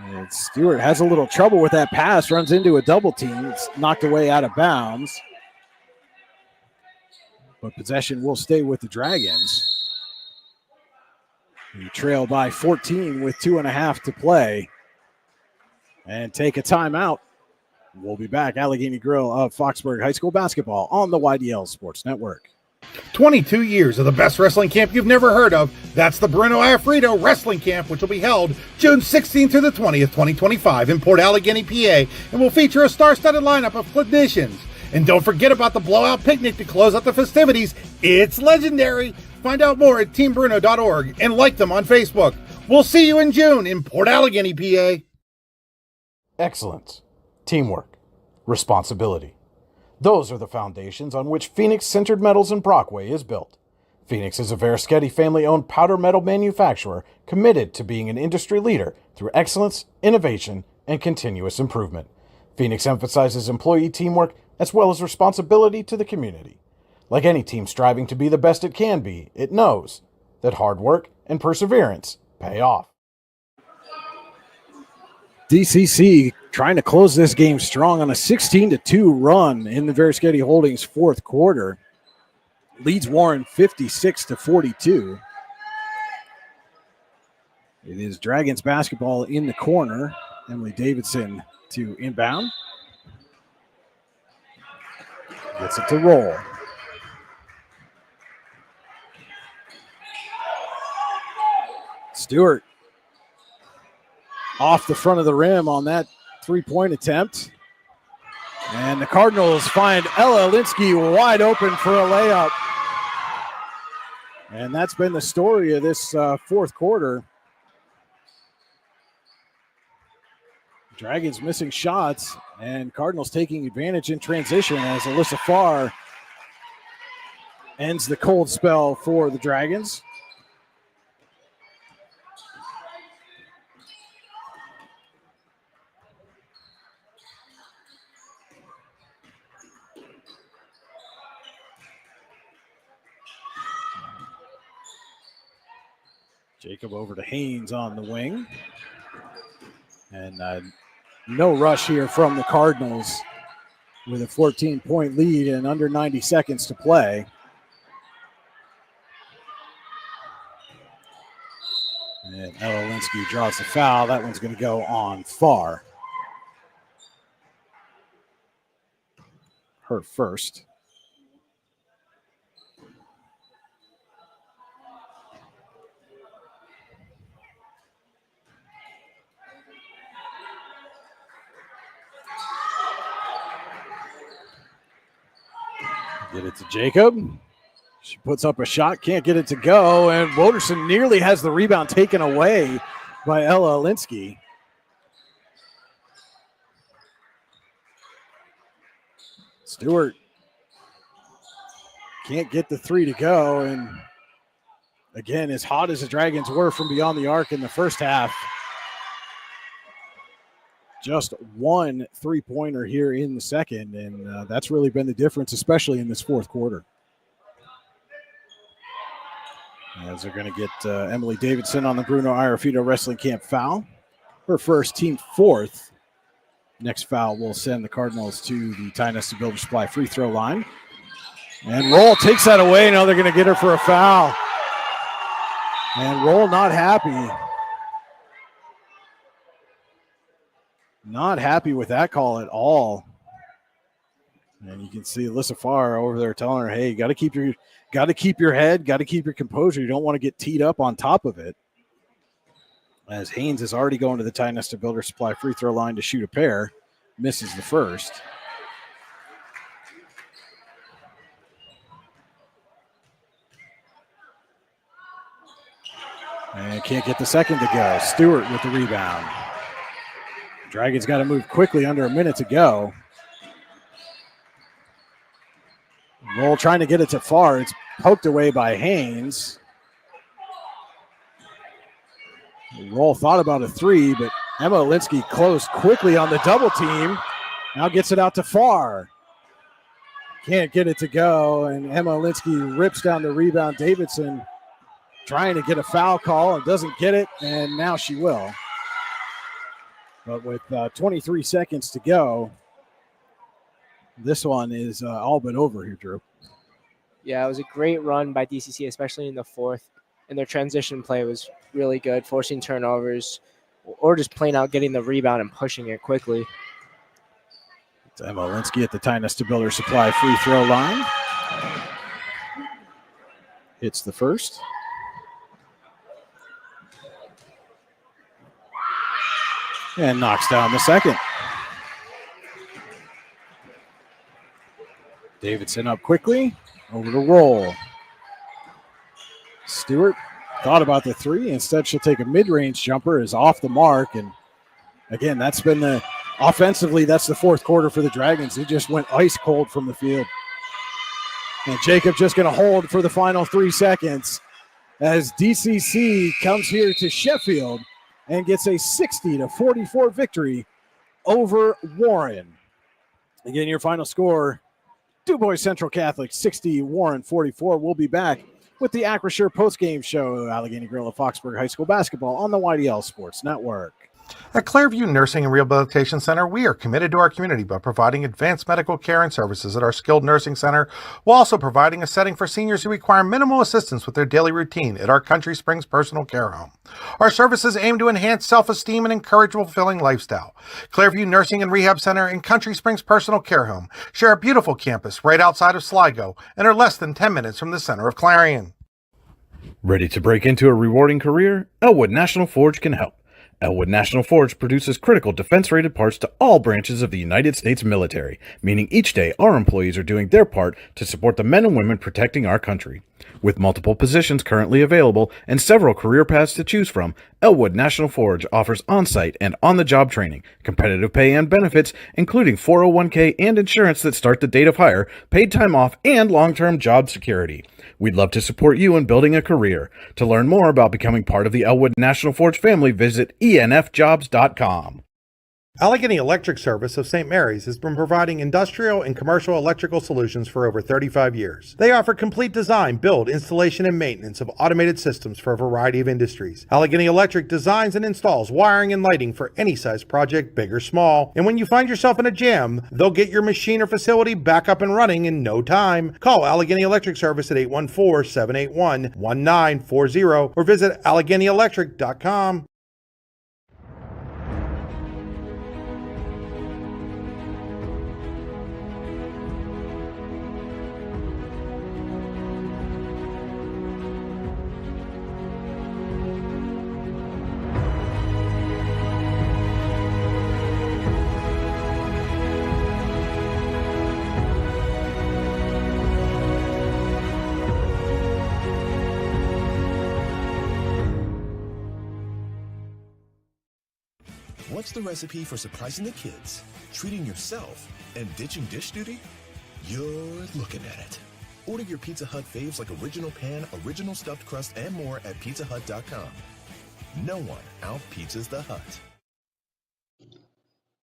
And Stewart has a little trouble with that pass, runs into a double team. It's knocked away out of bounds. But possession will stay with the Dragons. You trail by 14 with 2.5 to play. And take a timeout. We'll be back. Allegheny Grill of Foxburg High School basketball on the YDL Sports Network. 22 years of the best wrestling camp you've never heard of. That's the Bruno Afrito Wrestling Camp, which will be held June 16th through the 20th, 2025 in Port Allegheny, PA, and will feature a star-studded lineup of clinicians. And don't forget about the blowout picnic to close out the festivities. It's legendary. Find out more at teambruno.org and like them on Facebook. We'll see you in June in Port Allegheny, PA. Excellence, teamwork, responsibility. Those are the foundations on which Phoenix Sintered Metals in Brockway is built. Phoenix is a Verischetti family-owned powder metal manufacturer committed to being an industry leader through excellence, innovation, and continuous improvement. Phoenix emphasizes employee teamwork as well as responsibility to the community. Like any team striving to be the best it can be, it knows that hard work and perseverance pay off. DCC trying to close this game strong on a 16-2 run in the Verischetti Holdings fourth quarter. Leads Warren 56-42. It is Dragons basketball in the corner. Emily Davidson to inbound. Gets it to Roll. Stewart off the front of the rim on that three-point attempt. And the Cardinals find Ella Alinsky wide open for a layup. And that's been the story of this fourth quarter. Dragons missing shots, and Cardinals taking advantage in transition as Alyssa Farr ends the cold spell for the Dragons. Jacob over to Haynes on the wing. And no rush here from the Cardinals with a 14-point lead and under 90 seconds to play. And Ella Linsky draws the foul. That one's going to go on Farr. Her first. Get it to Jacob. She puts up a shot, can't get it to go, and Woderson nearly has the rebound taken away by Ella Linsky. Stewart can't get the three to go, and again, as hot as the Dragons were from beyond the arc in the first half, just one three-pointer here in the second, and that's really been the difference, especially in this fourth quarter. As they're going to get Emily Davidson on the Bruno Iarafito Wrestling Camp foul. Her first, team fourth. Next foul will send the Cardinals to the Ty Nesta Builder Supply free throw line. And Roll takes that away. Now they're going to get her for a foul. And Roll not happy. Not happy with that call at all. And you can see Alyssa Farr over there telling her, hey, you got to keep your head, got to keep your composure. You don't want to get teed up on top of it. As Haynes is already going to the Ty Nesta Builder Supply free throw line to shoot a pair. Misses the first. And can't get the second to go. Stewart with the rebound. Dragons got to move quickly, under a minute to go. Roll trying to get it to Farr. It's poked away by Haynes. Roll thought about a three, but Emma Linsky closed quickly on the double team. Now gets it out to Farr. Can't get it to go, and Emma Linsky rips down the rebound. Davidson trying to get a foul call and doesn't get it, and now she will. But with 23 seconds to go, this one is all but over here, Drew. Yeah, it was a great run by DCC, especially in the fourth. And their transition play was really good, forcing turnovers or just plain out getting the rebound and pushing it quickly. It's Emma Linsky at the Ty Nesta Builder Supply free throw line. Hits the first. And knocks down the second. Davidson up quickly. Over to Roll. Stewart thought about the three. Instead, she'll take a mid-range jumper. Is off the mark. And again, that's been the offensively, that's the fourth quarter for the Dragons. They just went ice cold from the field. And Jacob just going to hold for the final 3 seconds as DCC comes here to Sheffield and gets a 60-44 victory over Warren. Again, your final score, Du Bois Central Catholic 60, Warren 44. We'll be back with the Acrisure postgame show, Allegheny Grill of Foxburg High School basketball on the YDL Sports Network. At Clearview Nursing and Rehabilitation Center, we are committed to our community by providing advanced medical care and services at our skilled nursing center, while also providing a setting for seniors who require minimal assistance with their daily routine at our Country Springs Personal Care Home. Our services aim to enhance self-esteem and encourage a fulfilling lifestyle. Clearview Nursing and Rehab Center and Country Springs Personal Care Home share a beautiful campus right outside of Sligo and are less than 10 minutes from the center of Clarion. Ready to break into a rewarding career? Elwood National Forge can help. Elwood National Forge produces critical defense-rated parts to all branches of the United States military, meaning each day our employees are doing their part to support the men and women protecting our country. With multiple positions currently available and several career paths to choose from, Elwood National Forge offers on-site and on-the-job training, competitive pay and benefits, including 401k and insurance that start the date of hire, paid time off, and long-term job security. We'd love to support you in building a career. To learn more about becoming part of the Elwood National Forge family, visit enfjobs.com. Allegheny Electric Service of St. Mary's has been providing industrial and commercial electrical solutions for over 35 years. They offer complete design, build, installation, and maintenance of automated systems for a variety of industries. Allegheny Electric designs and installs wiring and lighting for any size project, big or small. And when you find yourself in a jam, they'll get your machine or facility back up and running in no time. Call Allegheny Electric Service at 814-781-1940 or visit AlleghenyElectric.com. What's the recipe for surprising the kids, treating yourself, and ditching dish duty? You're looking at it. Order your Pizza Hut faves like original pan, original stuffed crust, and more at pizzahut.com. No one out-pizzas the Hut.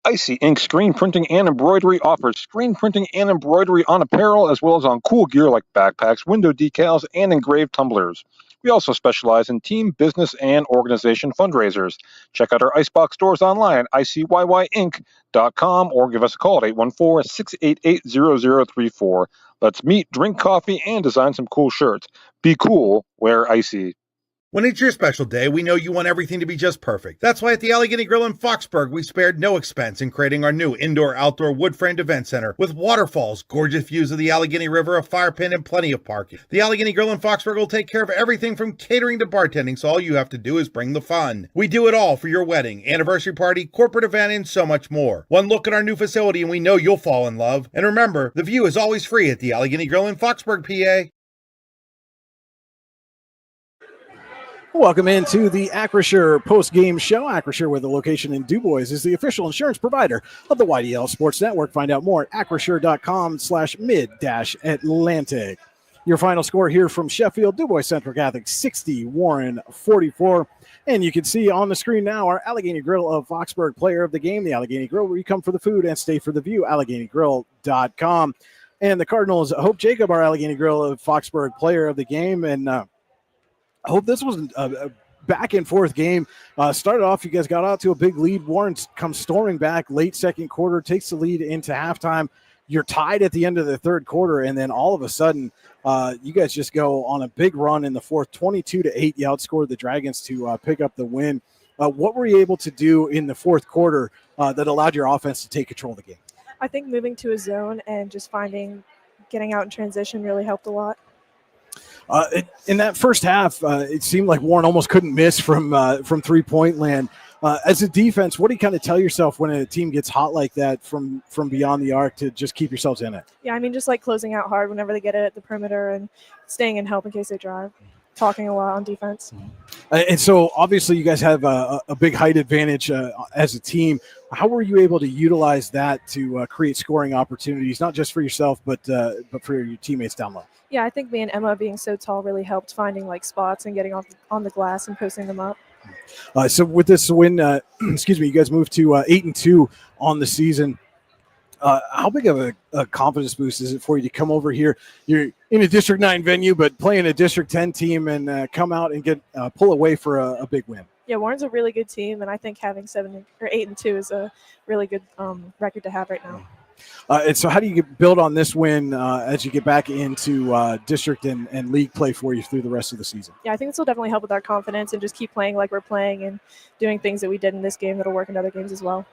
Icy Ink Screen Printing and Embroidery offers screen printing and embroidery on apparel as well as on cool gear like backpacks, window decals, and engraved tumblers. We also specialize in team, business, and organization fundraisers. Check out our Icebox stores online at icyync.com or give us a call at 814-688-0034. Let's meet, drink coffee, and design some cool shirts. Be cool, wear Icy. When it's your special day, we know you want everything to be just perfect. That's why at the Allegheny Grill in Foxburg, we spared no expense in creating our new indoor-outdoor wood-framed event center with waterfalls, gorgeous views of the Allegheny River, a fire pit, and plenty of parking. The Allegheny Grill in Foxburg will take care of everything from catering to bartending, so all you have to do is bring the fun. We do it all for your wedding, anniversary party, corporate event, and so much more. One look at our new facility and we know you'll fall in love. And remember, the view is always free at the Allegheny Grill in Foxburg, PA. Welcome into the Acrisure post-game show. Acrisure, with a location in DuBois, is the official insurance provider of the YDL Sports Network. Find out more at acrisure.com/mid-Atlantic. Your final score here from Sheffield, DuBois Central Catholic 60, Warren 44. And you can see on the screen now our Allegheny Grill of Foxburg player of the game, the Allegheny Grill, where you come for the food and stay for the view, AlleghenyGrill.com. And the Cardinals, Hope Jacob, our Allegheny Grill of Foxburg player of the game. And I hope this was a back and forth game. Started off, you guys got out to a big lead. Warren comes storming back late second quarter, takes the lead into halftime. You're tied at the end of the third quarter, and then all of a sudden, you guys just go on a big run in the fourth, 22-8. You outscored the Dragons to pick up the win. What were you able to do in the fourth quarter that allowed your offense to take control of the game? I think moving to a zone and just getting out in transition really helped a lot. In that first half, it seemed like Warren almost couldn't miss from three-point land. As a defense, what do you kind of tell yourself when a team gets hot like that from beyond the arc to just keep yourselves in it? Yeah, I mean, just like closing out hard whenever they get it at the perimeter and staying in help in case they drive. Talking a lot on defense. And so obviously you guys have a big height advantage as a team. How were you able to utilize that to create scoring opportunities, not just for yourself, but for your teammates down low? Yeah, I think me and Emma being so tall really helped finding like spots and getting on the glass and posting them up. So with this win, you guys moved to 8-2 on the season. How big of a confidence boost is it for you to come over here? You're in a District 9 venue, but playing a District 10 team and come out and pull away for a big win. Yeah, Warren's a really good team, and I think having 8-2 is a really good record to have right now. And so how do you build on this win as you get back into district and league play for you through the rest of the season? Yeah, I think this will definitely help with our confidence and just keep playing like we're playing and doing things that we did in this game that'll work in other games as well.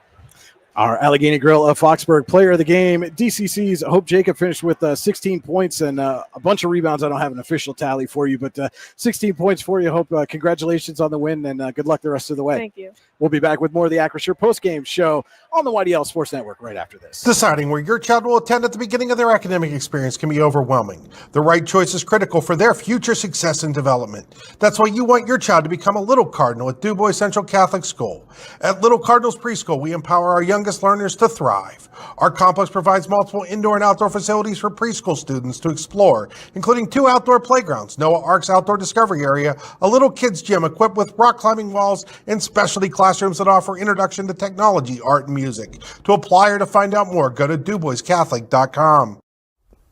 Our Allegheny Grill of Foxburg player of the game, DCC's Hope Jacob, finished with 16 points and a bunch of rebounds. I don't have an official tally for you, but 16 points for you. Hope, congratulations on the win and good luck the rest of the way. Thank you. We'll be back with more of the Acrisure postgame show on the YDL Sports Network right after this. Deciding where your child will attend at the beginning of their academic experience can be overwhelming. The right choice is critical for their future success and development. That's why you want your child to become a Little Cardinal at DuBois Central Catholic School. At Little Cardinals Preschool, we empower our youngest learners to thrive. Our complex provides multiple indoor and outdoor facilities for preschool students to explore, including 2 outdoor playgrounds, Noah Ark's outdoor discovery area, a little kids gym equipped with rock climbing walls, and specialty classrooms that offer introduction to technology, art, and music. To apply or to find out more, go to DuBoisCatholic.com.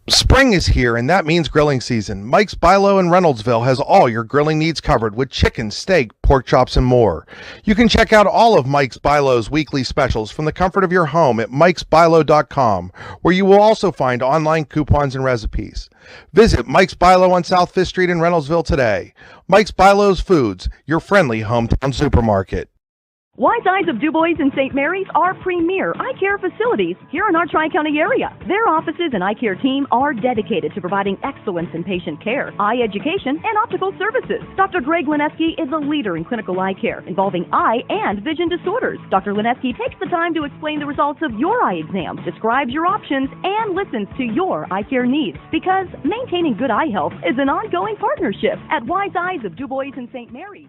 Spring is here, and that means grilling season. Mike's Bilo in Reynoldsville has all your grilling needs covered with chicken, steak, pork chops, and more. You can check out all of Mike's Bilo's weekly specials from the comfort of your home at mikesbilo.com, where you will also find online coupons and recipes. Visit Mike's Bilo on South 5th Street in Reynoldsville today. Mike's Bilo's Foods, your friendly hometown supermarket. Wise Eyes of DuBois and St. Mary's are premier eye care facilities here in our Tri-County area. Their offices and eye care team are dedicated to providing excellence in patient care, eye education, and optical services. Dr. Greg Lineski is a leader in clinical eye care involving eye and vision disorders. Dr. Lineski takes the time to explain the results of your eye exam, describes your options, and listens to your eye care needs, because maintaining good eye health is an ongoing partnership at Wise Eyes of DuBois and St. Mary's.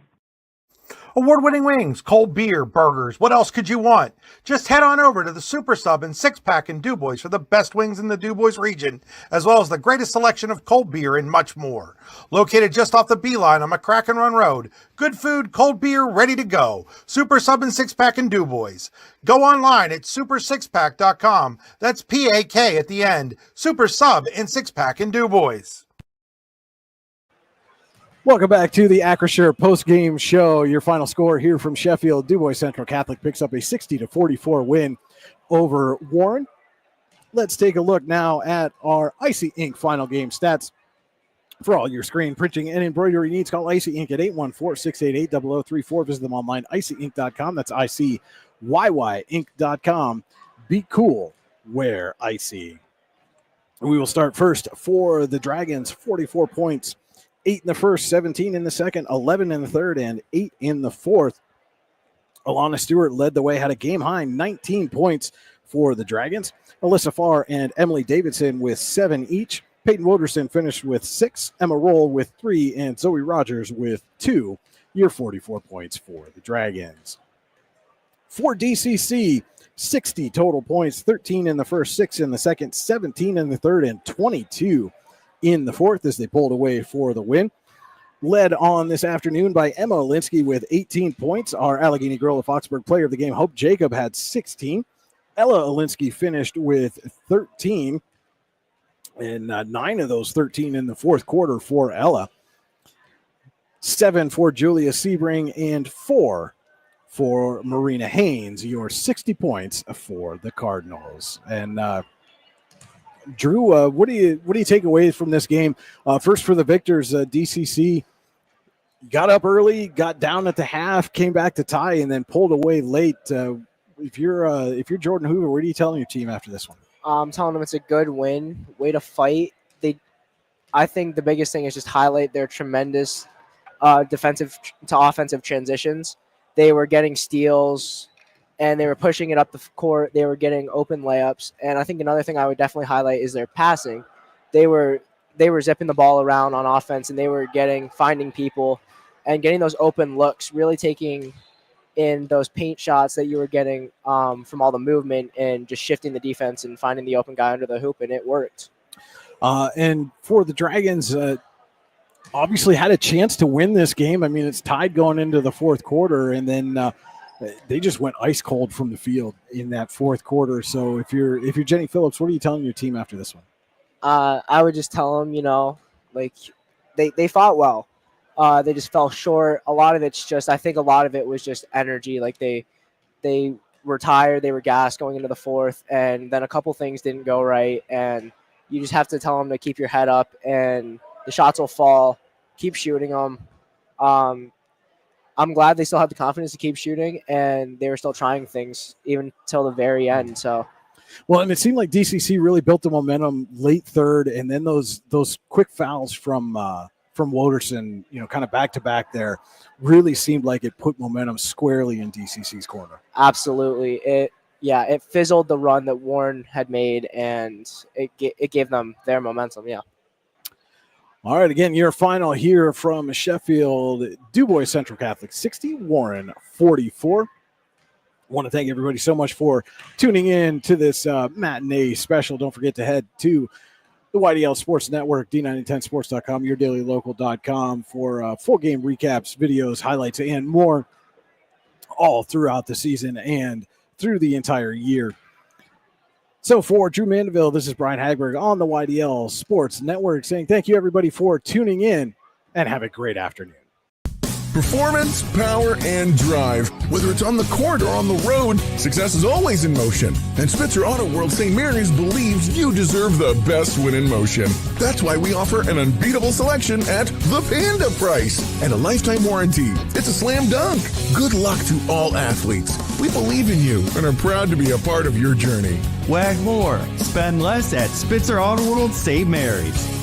Award-winning wings, cold beer, burgers. What else could you want? Just head on over to the Super Sub and Six Pack in DuBois for the best wings in the DuBois region, as well as the greatest selection of cold beer and much more. Located just off the Beeline on McCracken Run Road. Good food, cold beer, ready to go. Super Sub and Six Pack in DuBois. Go online at supersixpack.com. That's P-A-K at the end. Super Sub and Six Pack in DuBois. Welcome back to the Acrisure post-game show. Your final score here from Sheffield. DuBois Central Catholic picks up a 60-44 win over Warren. Let's take a look now at our Icy Ink final game stats. For all your screen printing and embroidery needs, call Icy Ink at 814-688-0034. Visit them online, icyink.com. That's ICYYink.com. Be cool, wear icy. We will start first for the Dragons, 44 points. 8 in the first, 17 in the second, 11 in the third, and 8 in the fourth. Alana Stewart led the way, had a game-high 19 points for the Dragons. Alyssa Farr and Emily Davidson with 7 each. Peyton Woderson finished with 6, Emma Roll with 3, and Zoe Rogers with 2. Your 44 points for the Dragons. For DCC, 60 total points, 13 in the first, 6 in the second, 17 in the third, and 22 in the fourth as they pulled away for the win. Led on this afternoon by Emma Olinsky with 18 points. Our Allegheny Girl of Foxburg player of the game, Hope Jacob, had 16. Ella Olinsky finished with 13, and 9 of those 13 in the fourth quarter for Ella. 7 for Julia Sebring and 4 for Marina Haynes. Your 60 points for the Cardinals. And Drew, what do you take away from this game? First for the victors, DCC got up early, got down at the half, came back to tie, and then pulled away late. If you're Jordan Hoover, what are you telling your team after this one? I'm telling them it's a good win, way to fight. I think the biggest thing is just highlight their tremendous defensive to offensive transitions. They were getting steals, and they were pushing it up the court. They were getting open layups. And I think another thing I would definitely highlight is their passing. They were zipping the ball around on offense, and they were finding people and getting those open looks, really taking in those paint shots that you were getting from all the movement and just shifting the defense and finding the open guy under the hoop, and it worked. And for the Dragons, obviously had a chance to win this game. I mean, it's tied going into the fourth quarter, and then they just went ice cold from the field in that fourth quarter. So if you're Jenny Phillips, what are you telling your team after this one? I would just tell them, they fought well. They just fell short. A lot of it was just energy. Like they were tired, they were gassed going into the fourth, and then a couple things didn't go right. And you just have to tell them to keep your head up, and the shots will fall. Keep shooting them. I'm glad they still have the confidence to keep shooting, and they were still trying things even till the very end. So, well, and it seemed like DCC really built the momentum late third, and then those quick fouls from Woderson, kind of back to back there, really seemed like it put momentum squarely in DCC's corner. Absolutely, it fizzled the run that Warren had made, and it gave them their momentum. Yeah. All right, again, your final here from Sheffield. DuBois Central Catholic 60, Warren 44. I want to thank everybody so much for tuning in to this matinee special. Don't forget to head to the YDL Sports Network, D9010sports.com, yourdailylocal.com for full game recaps, videos, highlights, and more all throughout the season and through the entire year. So for Drew Mandeville, this is Brian Hagberg on the YDL Sports Network saying thank you everybody for tuning in and have a great afternoon. Performance, power, and drive. Whether it's on the court or on the road, success is always in motion. And Spitzer Auto World St. Mary's believes you deserve the best win in motion. That's why we offer an unbeatable selection at the Panda price and a lifetime warranty. It's a slam dunk. Good luck to all athletes. We believe in you and are proud to be a part of your journey. Wag more, spend less at Spitzer Auto World St. Mary's.